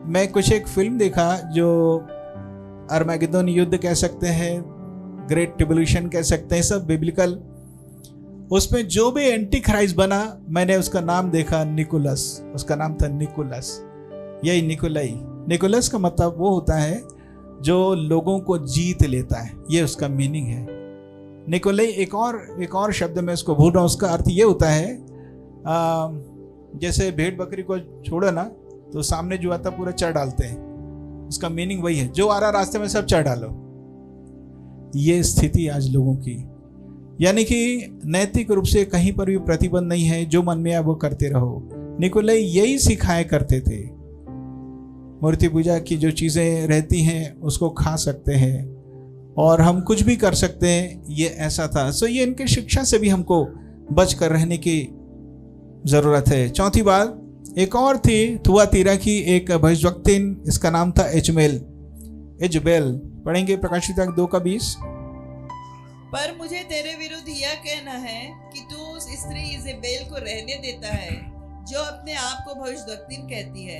मैं कुछ एक फिल्म देखा जो अर्मागेदोन युद्ध कह सकते हैं, ग्रेट ट्रिब्यूलेशन कह सकते हैं, सब बिब्लिकल। उसमें जो भी एंटी क्राइस्ट बना, मैंने उसका नाम देखा निकोलस। उसका नाम था निकोलस, यही निकोलाई। निकोलस का मतलब वो होता है जो लोगों को जीत लेता है, ये उसका मीनिंग है। निकोलाई एक और शब्द में उसको भूल रहा हूँ, उसका अर्थ ये होता है जैसे भेड़ बकरी को छोड़ो ना तो सामने जो आता पूरा चढ़ डालते हैं, उसका मीनिंग वही है, जो आ रहा रास्ते में सब चढ़ डालो। ये स्थिति आज लोगों की, यानी कि नैतिक रूप से कहीं पर भी प्रतिबंध नहीं है, जो मन में आए वो करते रहो। निकोलाई यही सिखाया करते थे। मूर्ति पूजा की जो चीज़ें रहती हैं उसको खा सकते हैं और हम कुछ भी कर सकते हैं, ये ऐसा था। सो ये इनके शिक्षा से भी हमको बच कर रहने की ज़रूरत है। चौथी बात, एक और थी थुआतीरा की एक भविष्यवक्तिन, इसका नाम था इजबेल। पढ़ेंगे प्रकाशित वाक्य 2:20। पर मुझे तेरे विरुद्ध यह कहना है कि तू उस स्त्री इजेबेल को रहने देता है जो अपने आप को भविष्यवक्तिन कहती है,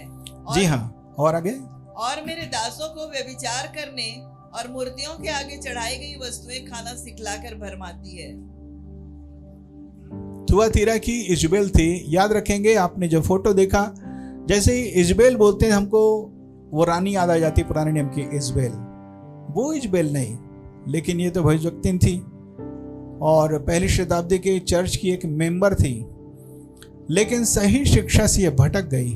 जी हाँ, और आगे, और मेरे दासों को व्यभिचार करने और मूर्तियों के आगे चढ़ाई गई वस्तुएं खाना सिखलाकर भरमाती है। थुआतीरा की इजबेल थी। याद रखेंगे, आपने जो फोटो देखा, जैसे ही इजबेल बोलते हैं हमको वो रानी याद आ जाती, पुराने नियम की इजबेल। वो इजबेल नहीं, लेकिन ये तो भविष्यवक्तिन थी और पहली शताब्दी के चर्च की एक मेंबर थी, लेकिन सही शिक्षा से ये भटक गई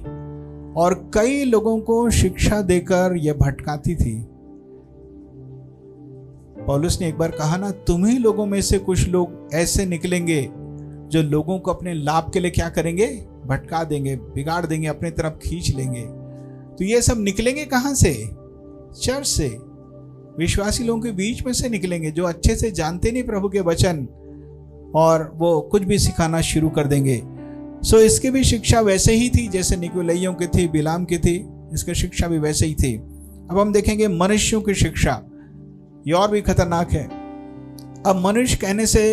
और कई लोगों को शिक्षा देकर यह भटकाती थी। पौलुस ने एक बार कहा ना, तुम ही लोगों में से कुछ लोग ऐसे निकलेंगे जो लोगों को अपने लाभ के लिए क्या करेंगे, भटका देंगे, बिगाड़ देंगे, अपनी तरफ खींच लेंगे। तो ये सब निकलेंगे कहां से? चर्च से, विश्वासी लोगों के बीच में से निकलेंगे, जो अच्छे से जानते नहीं प्रभु के वचन, और वो कुछ भी सिखाना शुरू कर देंगे। सो इसकी भी शिक्षा वैसे ही थी जैसे निकोलइयों की थी, बिलाम की थी, इसकी शिक्षा भी वैसे ही थी। अब हम देखेंगे मनुष्यों की शिक्षा, ये और भी खतरनाक है। अब मनुष्य कहने से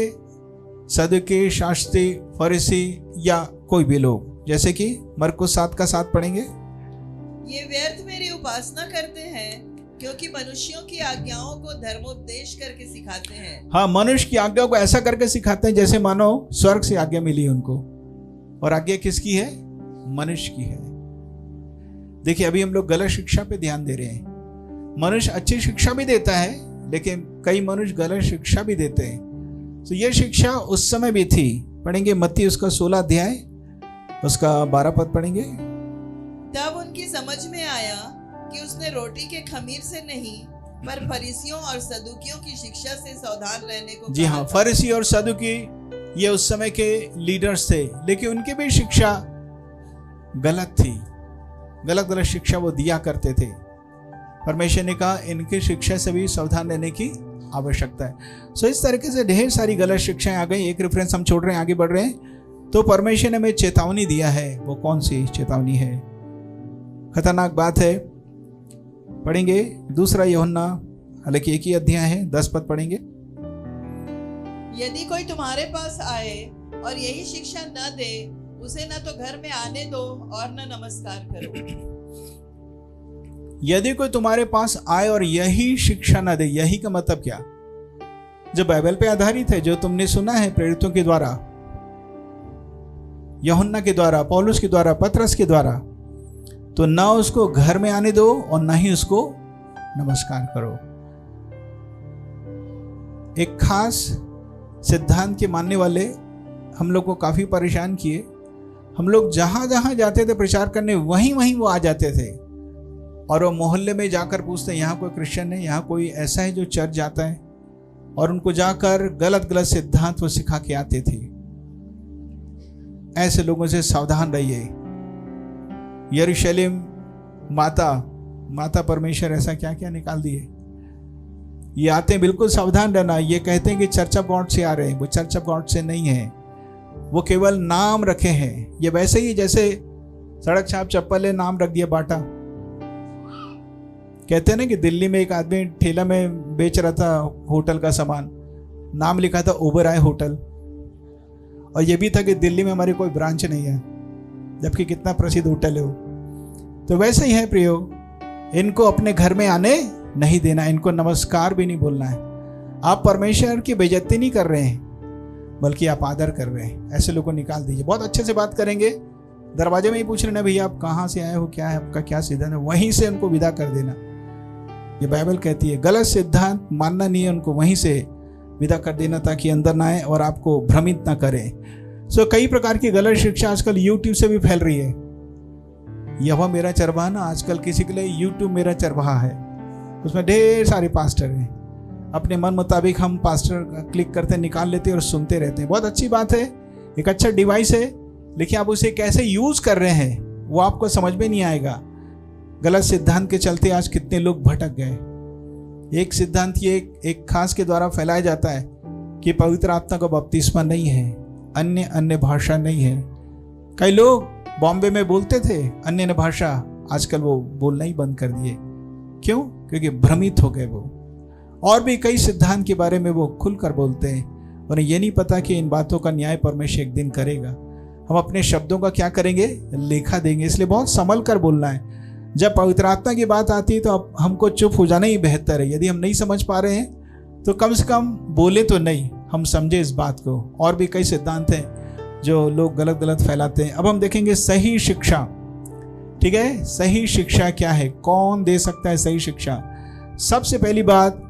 सदुकी, शास्त्री, फरीसी या कोई भी लोग, जैसे कि मरकुस 7:7 पढ़ेंगे। ये व्यर्थ मेरी उपासना करते हैं क्योंकि मनुष्यों की आज्ञाओं को धर्मोपदेश करके सिखाते हैं। हाँ, मनुष्य की आज्ञा को ऐसा करके सिखाते हैं जैसे मानो स्वर्ग से आज्ञा मिली उनको, और आज्ञा किसकी है? मनुष्य की है। देखिए, अभी हम लोग गलत शिक्षा पे ध्यान दे रहे हैं। मनुष्य अच्छी शिक्षा भी देता है, लेकिन कई मनुष्य गलत शिक्षा भी देते हैं। तो ये शिक्षा उस समय भी थी। पढ़ेंगे मत्ती उसका 16 अध्याय उसका 12 पद पढ़ेंगे। तब उनकी समझ में आया कि उसने रोटी के खमीर से नहीं पर फरीसियों और सदुकियों की शिक्षा से सावधान रहने को जी हाँ, फरीसी और सदुकी ये उस समय के लीडर्स थे, लेकिन उनकी भी शिक्षा गलत थी। गलत गलत शिक्षा वो दिया करते थे। परमेश्वर ने कहा इनकी शिक्षा से भी सावधान रहने की आवश्यकता है। सो इस तरीके से ढेर सारी गलत शिक्षाएं आ गई। एक रेफरेंस हम छोड़ रहे हैं, आगे बढ़ रहे हैं। तो परमेश्वर ने हमें चेतावनी दिया है। वो कौन सी चेतावनी है? खतरनाक बात है। पढ़ेंगे 2 यूहन्ना, हालांकि एक ही अध्याय है, 10 पद पढ़ेंगे। यदि कोई तुम्हारे पास आए और यही शिक्षा न दे, उसे न तो घर में आने दो और न नमस्कार करो। यदि कोई तुम्हारे पास आए और यही शिक्षा न दे, यही का मतलब क्या? जो बाइबल पे आधारित है, जो तुमने सुना है प्रेरितों के द्वारा, यूहन्ना के द्वारा, पौलुस के द्वारा, पतरस के द्वारा, तो ना उसको घर में आने दो और ना ही उसको नमस्कार करो। एक खास सिद्धांत के मानने वाले हम लोग को काफी परेशान किए। हम लोग जहां जहां जाते थे प्रचार करने, वहीं वहीं वो आ जाते थे और वो मोहल्ले में जाकर पूछते हैं यहाँ कोई क्रिश्चियन है, यहाँ कोई ऐसा है जो चर्च जाता है, और उनको जाकर गलत गलत सिद्धांत वो सिखा के आते थे। ऐसे लोगों से सावधान रहिए। यरूशलेम माता परमेश्वर ऐसा क्या क्या निकाल दिए। ये आते हैं, बिल्कुल सावधान रहना। ये कहते हैं कि चर्च ऑफ गॉड से आ रहे हैं, वो चर्च ऑफ गॉड से नहीं है, वो केवल नाम रखे हैं। ये वैसे ही जैसे सड़क छाप चप्पल है, नाम रख दिया बाटा। कहते हैं ना कि दिल्ली में एक आदमी ठेला में बेच रहा था होटल का सामान, नाम लिखा था ओबराय होटल, और ये भी था कि दिल्ली में हमारी कोई ब्रांच नहीं है, जबकि कितना प्रसिद्ध होटल है वो। तो वैसे ही है प्रियो, इनको अपने घर में आने नहीं देना, इनको नमस्कार भी नहीं बोलना है। आप परमेश्वर की बेइज्जती नहीं कर रहे हैं, बल्कि आप आदर कर रहे हैं। ऐसे लोगों को निकाल दीजिए। बहुत अच्छे से बात करेंगे, दरवाजे में ही पूछ लेना भैया आप कहाँ से आए हो, क्या है आपका, क्या सिद्धांत है, वहीं से उनको विदा कर देना। ये बाइबल कहती है गलत सिद्धांत मानना नहीं है, उनको वहीं से विदा कर देना ताकि अंदर ना आए और आपको भ्रमित ना करें। सो कई प्रकार की गलत शिक्षा आजकल यूट्यूब से भी फैल रही है। यह मेरा चरवाहा ना, आजकल किसी के लिए यूट्यूब मेरा चरवाहा है, उसमें ढेर सारे पास्टर हैं। अपने मन मुताबिक हम पास्टर क्लिक करते निकाल लेते हैं और सुनते रहते हैं। बहुत अच्छी बात है, एक अच्छा डिवाइस है, लेकिन आप उसे कैसे यूज कर रहे हैं वो आपको समझ में नहीं आएगा। गलत सिद्धांत के चलते आज कितने लोग भटक गए। एक सिद्धांत ये एक खास के द्वारा फैलाया जाता है कि पवित्र आत्मा का बपतिस्मा नहीं है, अन्य अन्य भाषा नहीं है। कई लोग बॉम्बे में बोलते थे अन्य अन्य भाषा, आजकल वो बोलना ही बंद कर दिए। क्यों? क्योंकि भ्रमित हो गए वो। और भी कई सिद्धांत के बारे में वो खुलकर बोलते हैं, उन्हें ये नहीं पता कि इन बातों का न्याय परमेश्वर एक दिन करेगा। हम अपने शब्दों का क्या करेंगे? लेखा देंगे। इसलिए बहुत संभल कर बोलना है। जब पवित्र आत्मा की बात आती है तो अब हमको चुप हो जाना ही बेहतर है। यदि हम नहीं समझ पा रहे हैं तो कम से कम बोले तो नहीं, हम समझे इस बात को। और भी कई सिद्धांत हैं जो लोग गलत गलत फैलाते हैं। अब हम देखेंगे सही शिक्षा। ठीक है, सही शिक्षा क्या है? कौन दे सकता है सही शिक्षा? सबसे पहली बात,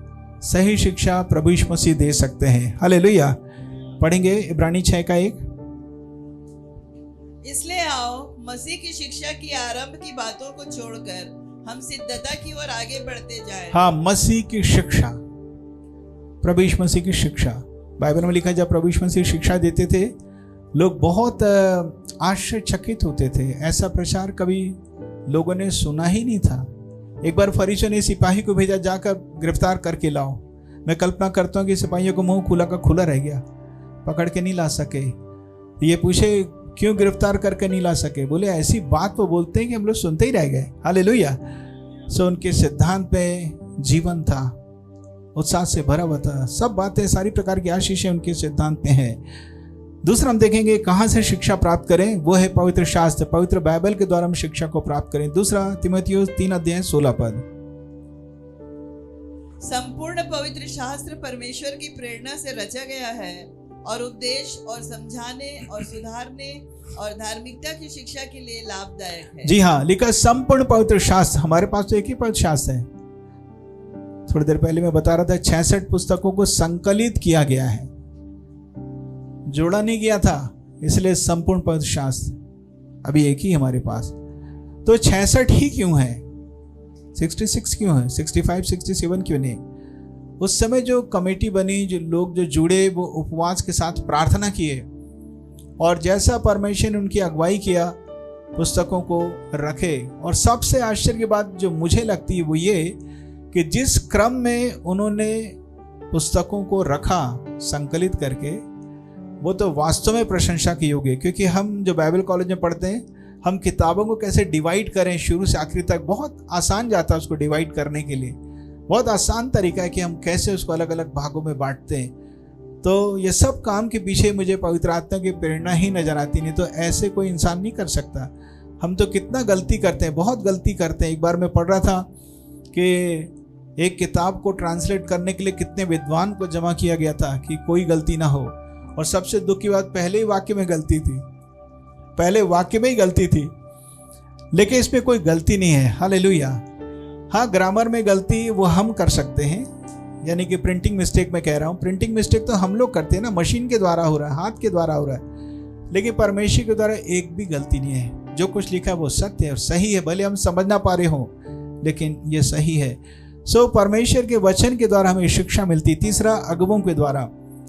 सही शिक्षा प्रभु यीशु मसीह दे सकते हैं। हालेलुया। पढ़ेंगे इब्रानी 6:1। इसलिए आओ मसीह की शिक्षा की आरंभ की बातों को छोड़कर हम सिद्धता की ओर आगे बढ़ते जाएं। हाँ, मसीह की शिक्षा, प्रभु यीशु मसीह की शिक्षा। बाइबल में लिखा है जब प्रभु यीशु मसीह शिक्षा देते थे लोग बहुत आश्चर्यचकित होते थे। ऐसा प्रचार कभी लोगों ने सुना ही नहीं था। एक बार फरीसियों ने सिपाही को भेजा, जाकर गिरफ्तार करके लाओ। मैं कल्पना करता हूँ कि सिपाहियों को मुंह खुला का खुला रह गया, पकड़ के नहीं ला सके। ये पूछे क्यों गिरफ्तार करके नहीं ला सके? बोले ऐसी बात वो बोलते हैं कि हम लोग सुनते ही रह गए। हालेलुया। सो उनके सिद्धांत पे जीवन था, उत्साह से भरा हुआ था। सब बातें, सारी प्रकार की आशीषें उनके सिद्धांत में है। दूसरा हम देखेंगे कहाँ से शिक्षा प्राप्त करें, वो है पवित्र शास्त्र, पवित्र बाइबल के द्वारा हम शिक्षा को प्राप्त करें। दूसरा तीमुथियुस 3:16। संपूर्ण पवित्र शास्त्र परमेश्वर की प्रेरणा से रचा गया है और उपदेश और समझाने और सुधारने और धार्मिकता की शिक्षा के लिए लाभदायक है। जी हाँ, लिखा संपूर्ण पवित्र शास्त्र। हमारे पास तो एक ही पवित्र शास्त्र है। थोड़ी देर पहले मैं बता रहा था 66 पुस्तकों को संकलित किया गया है, जोड़ा नहीं गया था, इसलिए संपूर्ण पवित्र शास्त्र अभी एक ही हमारे पास। तो 66 ही क्यों है? 66 क्यों है? 65, 67 क्यों नहीं? उस समय जो कमेटी बनी, जो लोग जो जुड़े, वो उपवास के साथ प्रार्थना किए और जैसा परमेश्वर ने उनकी अगुवाई किया पुस्तकों को रखे। और सबसे आश्चर्य की बात जो मुझे लगती है वो ये कि जिस क्रम में उन्होंने पुस्तकों को रखा संकलित करके, वो तो वास्तव में प्रशंसा की योग्य है। क्योंकि हम जो बाइबल कॉलेज में पढ़ते हैं, हम किताबों को कैसे डिवाइड करें शुरू से आखिरी तक, बहुत आसान जाता है उसको डिवाइड करने के लिए। बहुत आसान तरीका है कि हम कैसे उसको अलग अलग भागों में बांटते हैं। तो ये सब काम के पीछे मुझे पवित्र आत्मा की प्रेरणा ही नजर आती। नहीं तो ऐसे कोई इंसान नहीं कर सकता। हम तो कितना गलती करते हैं, बहुत गलती करते हैं। एक बार मैं पढ़ रहा था कि एक किताब को ट्रांसलेट करने के लिए कितने विद्वान को जमा किया गया था कि कोई गलती ना हो। और सबसे दुख की बात, पहले ही वाक्य में गलती थी, पहले वाक्य में ही गलती थी, लेकिन इसमें कोई गलती नहीं है। हालेलुया। हाँ, ग्रामर में गलती वो हम कर सकते हैं, यानी कि प्रिंटिंग मिस्टेक मैं कह रहा हूँ। प्रिंटिंग मिस्टेक तो हम लोग करते हैं ना, मशीन के द्वारा हो रहा है, हाथ के द्वारा हो रहा है। लेकिन परमेश्वर के द्वारा एक भी गलती नहीं है। जो कुछ लिखा है वो सत्य है और सही है, भले हम समझ ना पा रहे हो, लेकिन ये सही है। सो परमेश्वर के वचन के द्वारा हमें शिक्षा मिलती। तीसरा, अगुवों के द्वारा।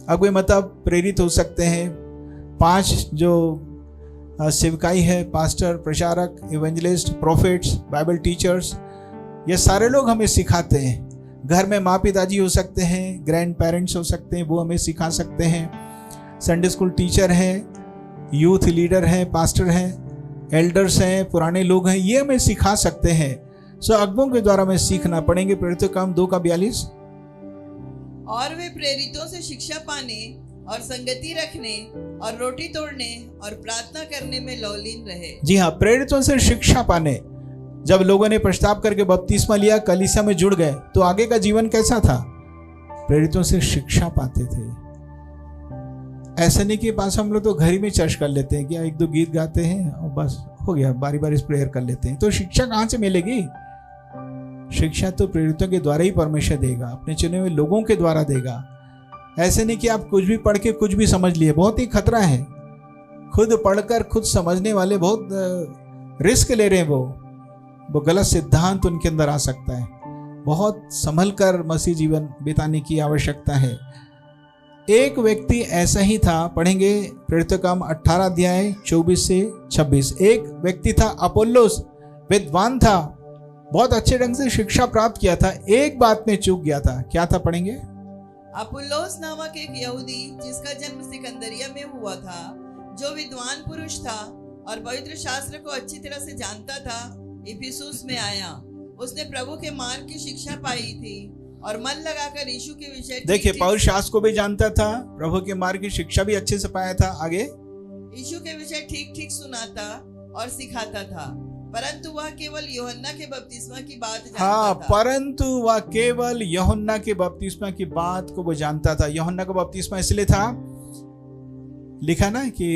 अगुवे मतलब प्रेरित हो सकते हैं। 5 जो सेवकाई है, पास्टर, प्रचारक, इवेंजलिस्ट, प्रोफेट्स, बाइबल टीचर्स, ये सारे लोग हमें सिखाते हैं। घर में माँ पिताजी हो सकते हैं, ग्रैंड पेरेंट्स हो सकते हैं, वो हमें सिखा सकते हैं। संडे स्कूल टीचर हैं, यूथ लीडर हैं, पास्टर हैं, एल्डर्स हैं, पुराने लोग हैं, ये हमें सिखा सकते हैं। सो अगुवों के द्वारा हमें सीखना पड़ेंगे। प्रेरितों काम 2:42। और वे प्रेरितों से शिक्षा पाने और संगति रखने और रोटी तोड़ने और प्रार्थना करने में लौलीन रहे। जी हाँ, प्रेरितों से शिक्षा पाने। जब लोगों ने पश्चाताप करके बपतिस्मा लिया, कलीसिया में जुड़ गए, तो आगे का जीवन कैसा था? प्रेरितों से शिक्षा पाते थे। ऐसा नहीं कि पास हम लोग तो घर ही में चर्च कर लेते हैं, क्या 1-2 गीत गाते हैं और बस हो गया, बारी बारी प्रेयर कर लेते हैं। तो शिक्षा कहाँ से मिलेगी? शिक्षा तो प्रेरितों के द्वारा ही परमेश्वर देगा, अपने चुने हुए लोगों के द्वारा देगा। ऐसे नहीं कि आप कुछ भी पढ़ के कुछ भी समझ लिए, बहुत ही खतरा है। खुद पढ़कर खुद समझने वाले बहुत रिस्क ले रहे हैं। वो गलत सिद्धांत उनके अंदर आ सकता है। बहुत संभल कर मसीह जीवन बिताने की आवश्यकता है। एक व्यक्ति ऐसा ही था, पढ़ेंगे प्रेरितों काम 18:24-26। एक व्यक्ति था अपोल्लोस, विद्वान था, बहुत अच्छे ढंग से शिक्षा प्राप्त किया था, एक बात में चूक गया था। क्या था? पढ़ेंगे। अपुल्लोस नामक एक यहूदी जिसका जन्म सिकंदरिया में हुआ था, जो विद्वान पुरुष था और पवित्र शास्त्र को अच्छी तरह से जानता था, इफिसुस में आया। उसने प्रभु के मार्ग की शिक्षा पाई थी और मन लगाकर यीशु के विषय देखिए, पवित्र शास्त्र को भी जानता था, प्रभु के मार्ग की शिक्षा भी अच्छे से पाया था। आगे यीशु के विषय ठीक ठीक सुनाता और सिखाता था, परंतु वह केवल यूहन्ना के बपतिस्मा की बात जानता था। परंतु वह केवल यूहन्ना के बपतिस्मा की बात को वो जानता था। यूहन्ना का बपतिस्मा इसलिए था, लिखा ना कि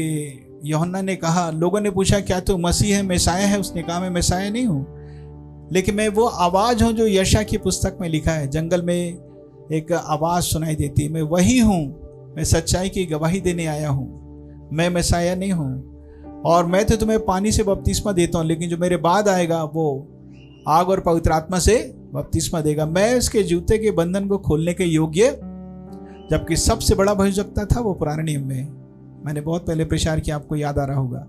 यूहन्ना ने कहा, लोगों ने पूछा क्या तू मसीह है, मैसाया है? उसने कहा मैं मैसाया नहीं हूँ, लेकिन मैं वो आवाज हूँ जो यशा की पुस्तक में लिखा है। जंगल में एक आवाज सुनाई देती है, मैं वही हूँ, मैं सच्चाई की गवाही देने आया हूँ, मैं मैसाया नहीं हूँ। और मैं तो तुम्हें पानी से बपतिस्मा देता हूँ, लेकिन जो मेरे बाद आएगा वो आग और पवित्र आत्मा से बपतिस्मा देगा। मैं उसके जूते के बंधन को खोलने के योग्य, जबकि सबसे बड़ा भविष्यवक्ता था वो पुराने नियम में। मैंने बहुत पहले प्रचार किया, आपको याद आ रहा होगा।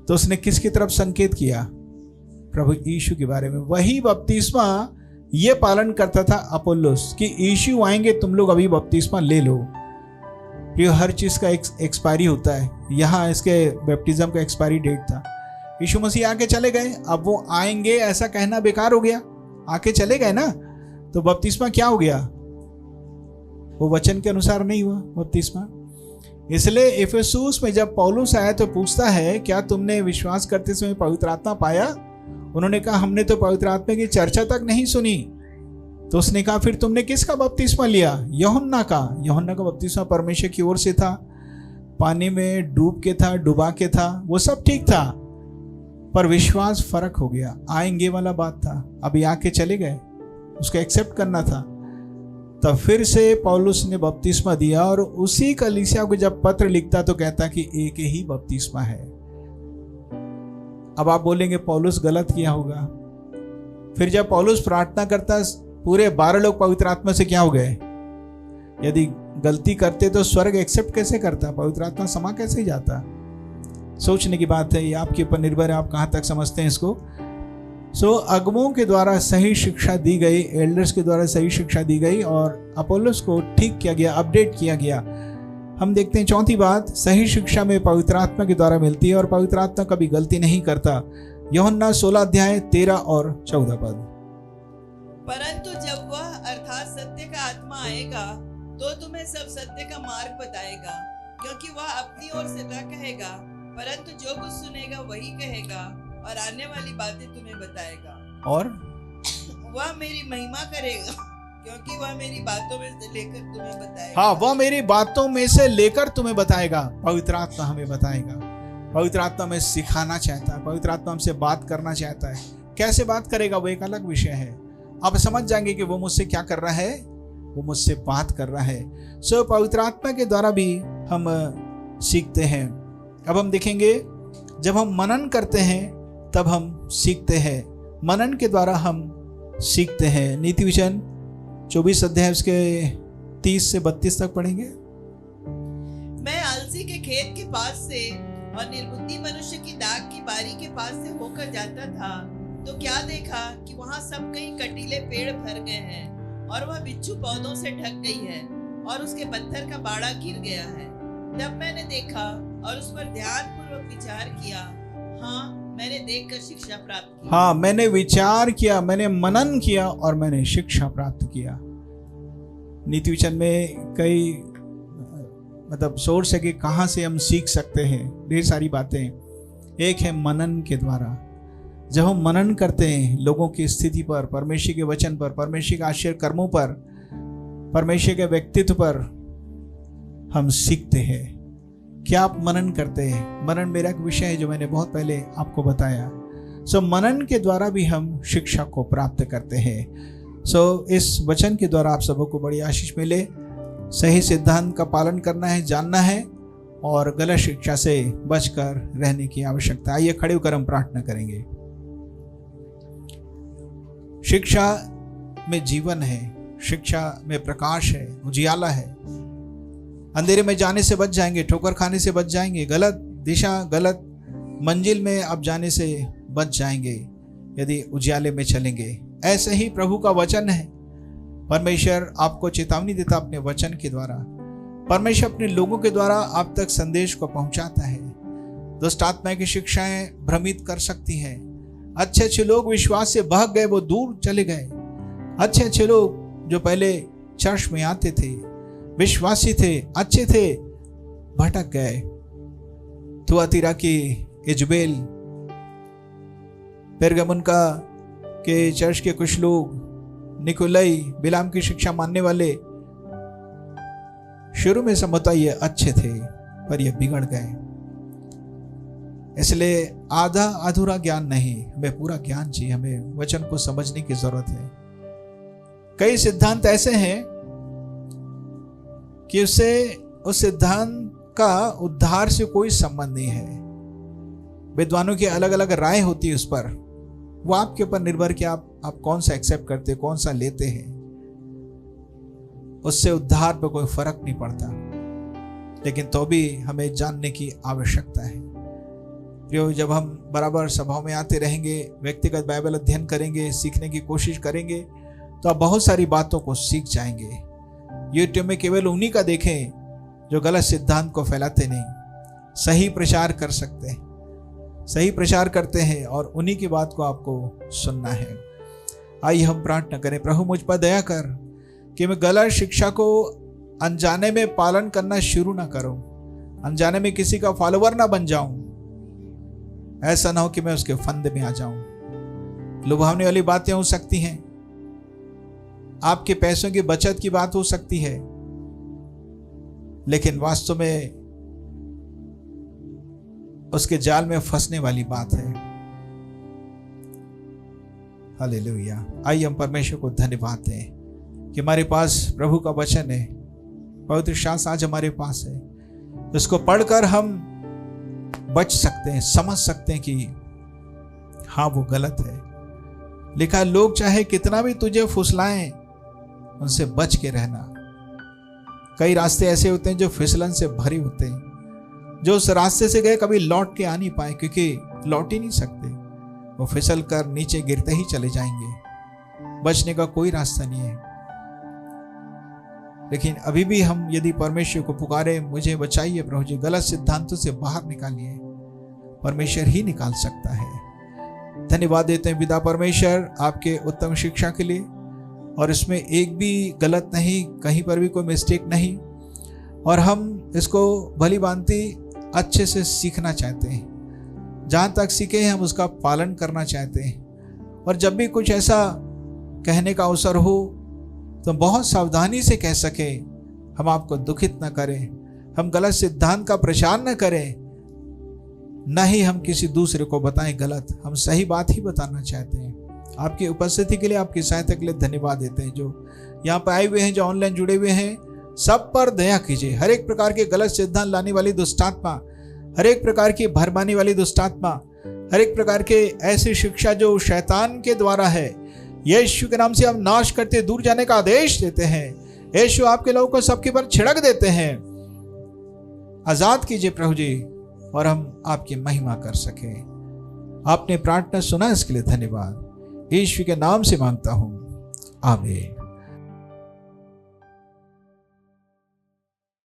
तो उसने किसकी तरफ संकेत किया? प्रभु यीशु के बारे में। वही बपतिस्मा ये पालन करता था अपोल्लोस कि यीशु आएंगे, तुम लोग अभी बपतिस्मा ले लो। ये हर चीज का एक्सपायरी होता है। यहाँ इसके बैप्टिज्म का एक्सपायरी डेट था। यीशु मसीह आके चले गए, अब वो आएंगे ऐसा कहना बेकार हो गया। आके चले गए ना, तो बपतिस्मा क्या हो गया? वो वचन के अनुसार नहीं हुआ बपतिस्मा। इसलिए इफिसुस में जब पौलुस आया तो पूछता है, क्या तुमने विश्वास करते समय पवित्र आत्मा पाया? उन्होंने कहा हमने तो पवित्र आत्मा की चर्चा तक नहीं सुनी। तो उसने कहा फिर तुमने किसका बपतिस्मा लिया? यूहन्ना का। यूहन्ना का बपतिस्मा परमेश्वर की ओर से था, पानी में डूब के था, डुबा के था, वो सब ठीक था, पर विश्वास फर्क हो गया। आएंगे वाला बात था, अभी आके चले गए, उसको एक्सेप्ट करना था। तब फिर से पौलुस ने बपतिस्मा दिया, और उसी कलीसिया को जब पत्र लिखता तो कहता कि एक ही बपतिस्मा है। अब आप बोलेंगे पौलुस गलत किया होगा। फिर जब पौलुस प्रार्थना करता, पूरे 12 लोग पवित्र आत्मा से क्या हो गए? यदि गलती करते तो स्वर्ग एक्सेप्ट कैसे करता? पवित्र आत्मा समा कैसे जाता? सोचने की बात है, ये आपके ऊपर निर्भर है, आप कहाँ तक समझते हैं इसको। अगमों के द्वारा सही शिक्षा दी गई, एल्डर्स के द्वारा सही शिक्षा दी गई, और अपोलोस को ठीक किया गया, अपडेट किया गया। हम देखते हैं चौथी बात, सही शिक्षा में पवित्र आत्मा के द्वारा मिलती है, और पवित्र आत्मा कभी गलती नहीं करता। यूहन्ना 16 अध्याय 13 और 14 पद। परंतु जब वह अर्थात सत्य का आत्मा आएगा तो तुम्हें सब सत्य का मार्ग बताएगा, क्योंकि वह अपनी ओर से न कहेगा, परंतु जो कुछ सुनेगा वही कहेगा, और आने वाली बातें तुम्हें बताएगा। और वह मेरी महिमा करेगा, क्योंकि वह मेरी बातों में से लेकर तुम्हें बताएगा। हाँ, वह मेरी बातों में से लेकर तुम्हें बताएगा। पवित्र आत्मा हमें बताएगा। पवित्र आत्मा में सिखाना चाहता है, पवित्र आत्मा हमसे बात करना चाहता है। कैसे बात करेगा वो एक अलग विषय है। आप समझ जाएंगे कि वो मुझसे क्या कर रहा है, वो मुझसे बात कर रहा है। पवित्र आत्मा के द्वारा भी हम सीखते हैं। अब हम देखेंगे, जब हम मनन करते हैं तब हम सीखते हैं। मनन के द्वारा हम सीखते हैं। नीति वचन 24 अध्याय उसके 30 से 32 तक पढ़ेंगे। मैं आलसी के खेत के पास से और निर्बुद्धि मनुष्य की दाग की बारी के पास से होकर जाता था, तो क्या देखा कि वहाँ सब कई कटीले पेड़ भर गए हैं, और वह बिच्छू पौधों से ढक गई है, और उसके पत्थर का बाड़ा गिर गया है। तब मैंने देखा और उस पर ध्यानपूर्वक विचार किया। हाँ, मैंने देखकर शिक्षा प्राप्त की। हाँ, मैंने विचार किया, मैंने मनन किया, और मैंने शिक्षा प्राप्त किया। नीति वचन में कई सोर्स है कि कहाँ से हम सीख सकते हैं। ढेर सारी बातें। एक है मनन के द्वारा। जब हम मनन करते हैं लोगों की स्थिति पर, परमेश्वर के वचन पर, परमेश्वर के आश्चर्य कर्मों पर, परमेश्वर के व्यक्तित्व पर हम सीखते हैं। क्या आप मनन करते हैं? मनन मेरा एक विषय है जो मैंने बहुत पहले आपको बताया। मनन के द्वारा भी हम शिक्षा को प्राप्त करते हैं। इस वचन के द्वारा आप सबको बड़ी आशीष मिले। सही सिद्धांत का पालन करना है, जानना है, और गलत शिक्षा से बचकर रहने की आवश्यकता। आइए खड़े होकर हम प्रार्थना करेंगे। शिक्षा में जीवन है, शिक्षा में प्रकाश है, उजियाला है। अंधेरे में जाने से बच जाएंगे, ठोकर खाने से बच जाएंगे, गलत दिशा, गलत मंजिल में अब जाने से बच जाएंगे यदि उजियाले में चलेंगे। ऐसे ही प्रभु का वचन है। परमेश्वर आपको चेतावनी देता अपने वचन के द्वारा, परमेश्वर अपने लोगों के द्वारा आप तक संदेश को पहुंचाता है। दुष्ट आत्मा की शिक्षाएं भ्रमित कर सकती हैं। अच्छे अच्छे लोग विश्वास से भाग गए, वो दूर चले गए। अच्छे अच्छे लोग जो पहले चर्च में आते थे, विश्वासी थे, अच्छे थे, भटक गए। थुआतीरा की इजबेल, पेरगमुन का के चर्च के कुछ लोग, निकोलाई, बिलाम की शिक्षा मानने वाले, शुरू में समझता ये अच्छे थे पर ये बिगड़ गए। इसलिए आधा अधूरा ज्ञान नहीं, हमें पूरा ज्ञान चाहिए। हमें वचन को समझने की जरूरत है। कई सिद्धांत ऐसे हैं कि उस सिद्धांत का उद्धार से कोई संबंध नहीं है। विद्वानों की अलग अलग राय होती है उस पर, वो आपके ऊपर निर्भर कि आप कौन सा एक्सेप्ट करते, कौन सा लेते हैं। उससे उद्धार पर कोई फर्क नहीं पड़ता, लेकिन तो भी हमें जानने की आवश्यकता है। जब हम बराबर सभाओं में आते रहेंगे, व्यक्तिगत बाइबल अध्ययन करेंगे, सीखने की कोशिश करेंगे, तो आप बहुत सारी बातों को सीख जाएंगे। यूट्यूब में केवल उन्हीं का देखें जो गलत सिद्धांत को फैलाते नहीं, सही प्रचार कर सकते हैं, सही प्रचार करते हैं, और उन्हीं की बात को आपको सुनना है। आइए हम प्रार्थना करें। प्रभु, मुझ पर दया कर कि मैं गलत शिक्षा को अनजाने में पालन करना शुरू ना करूं, अनजाने में किसी का फॉलोवर ना बन जाऊं। ऐसा ना हो कि मैं उसके फंदे में आ जाऊं। लुभावने वाली बातें हो सकती हैं, आपके पैसों की बचत की बात हो सकती है, लेकिन वास्तव में उसके जाल में फंसने वाली बात है। हालेलुया। आइए हम परमेश्वर को धन्यवाद दें कि हमारे पास प्रभु का वचन है, पवित्र शास्त्र आज हमारे पास है। इसको पढ़कर हम बच सकते हैं, समझ सकते हैं कि हाँ वो गलत है। लिखा, लोग चाहे कितना भी तुझे फुसलाएं, उनसे बच के रहना। कई रास्ते ऐसे होते हैं जो फिसलन से भरे होते हैं। जो उस रास्ते से गए कभी लौट के आ नहीं पाए, क्योंकि लौट ही नहीं सकते। वो फिसल कर नीचे गिरते ही चले जाएंगे, बचने का कोई रास्ता नहीं है। लेकिन अभी भी हम यदि परमेश्वर को पुकारे, मुझे बचाइए प्रभु जी, गलत सिद्धांतों से बाहर निकालिए, परमेश्वर ही निकाल सकता है। धन्यवाद देते हैं पिता परमेश्वर आपके उत्तम शिक्षा के लिए, और इसमें एक भी गलत नहीं, कहीं पर भी कोई मिस्टेक नहीं, और हम इसको भली भांति अच्छे से सीखना चाहते हैं। जहाँ तक सीखे हैं हम उसका पालन करना चाहते हैं। और जब भी कुछ ऐसा कहने का अवसर हो तो बहुत सावधानी से कह सके, हम आपको दुखित न करें, हम गलत सिद्धांत का प्रचार न करें, न ही हम किसी दूसरे को बताएं गलत, हम सही बात ही बताना चाहते हैं। आपकी उपस्थिति के लिए, आपकी सहायता के लिए धन्यवाद देते हैं। जो यहाँ पर आए हुए हैं, जो ऑनलाइन जुड़े हुए हैं, सब पर दया कीजिए। हर एक प्रकार के गलत सिद्धांत लाने वाली दुष्टात्मा, हर एक प्रकार की भरमाने वाली दुष्टात्मा, हर एक प्रकार के ऐसी शिक्षा जो शैतान के द्वारा है, यीशु के नाम से हम नाश करते, दूर जाने का आदेश देते हैं। यीशु आपके लोगों को सबके पर छिड़क देते हैं। आजाद कीजिए प्रभु जी, और हम आपकी महिमा कर सके। आपने प्रार्थना सुना, इसके लिए धन्यवाद। यीशु के नाम से मांगता हूं, आमीन।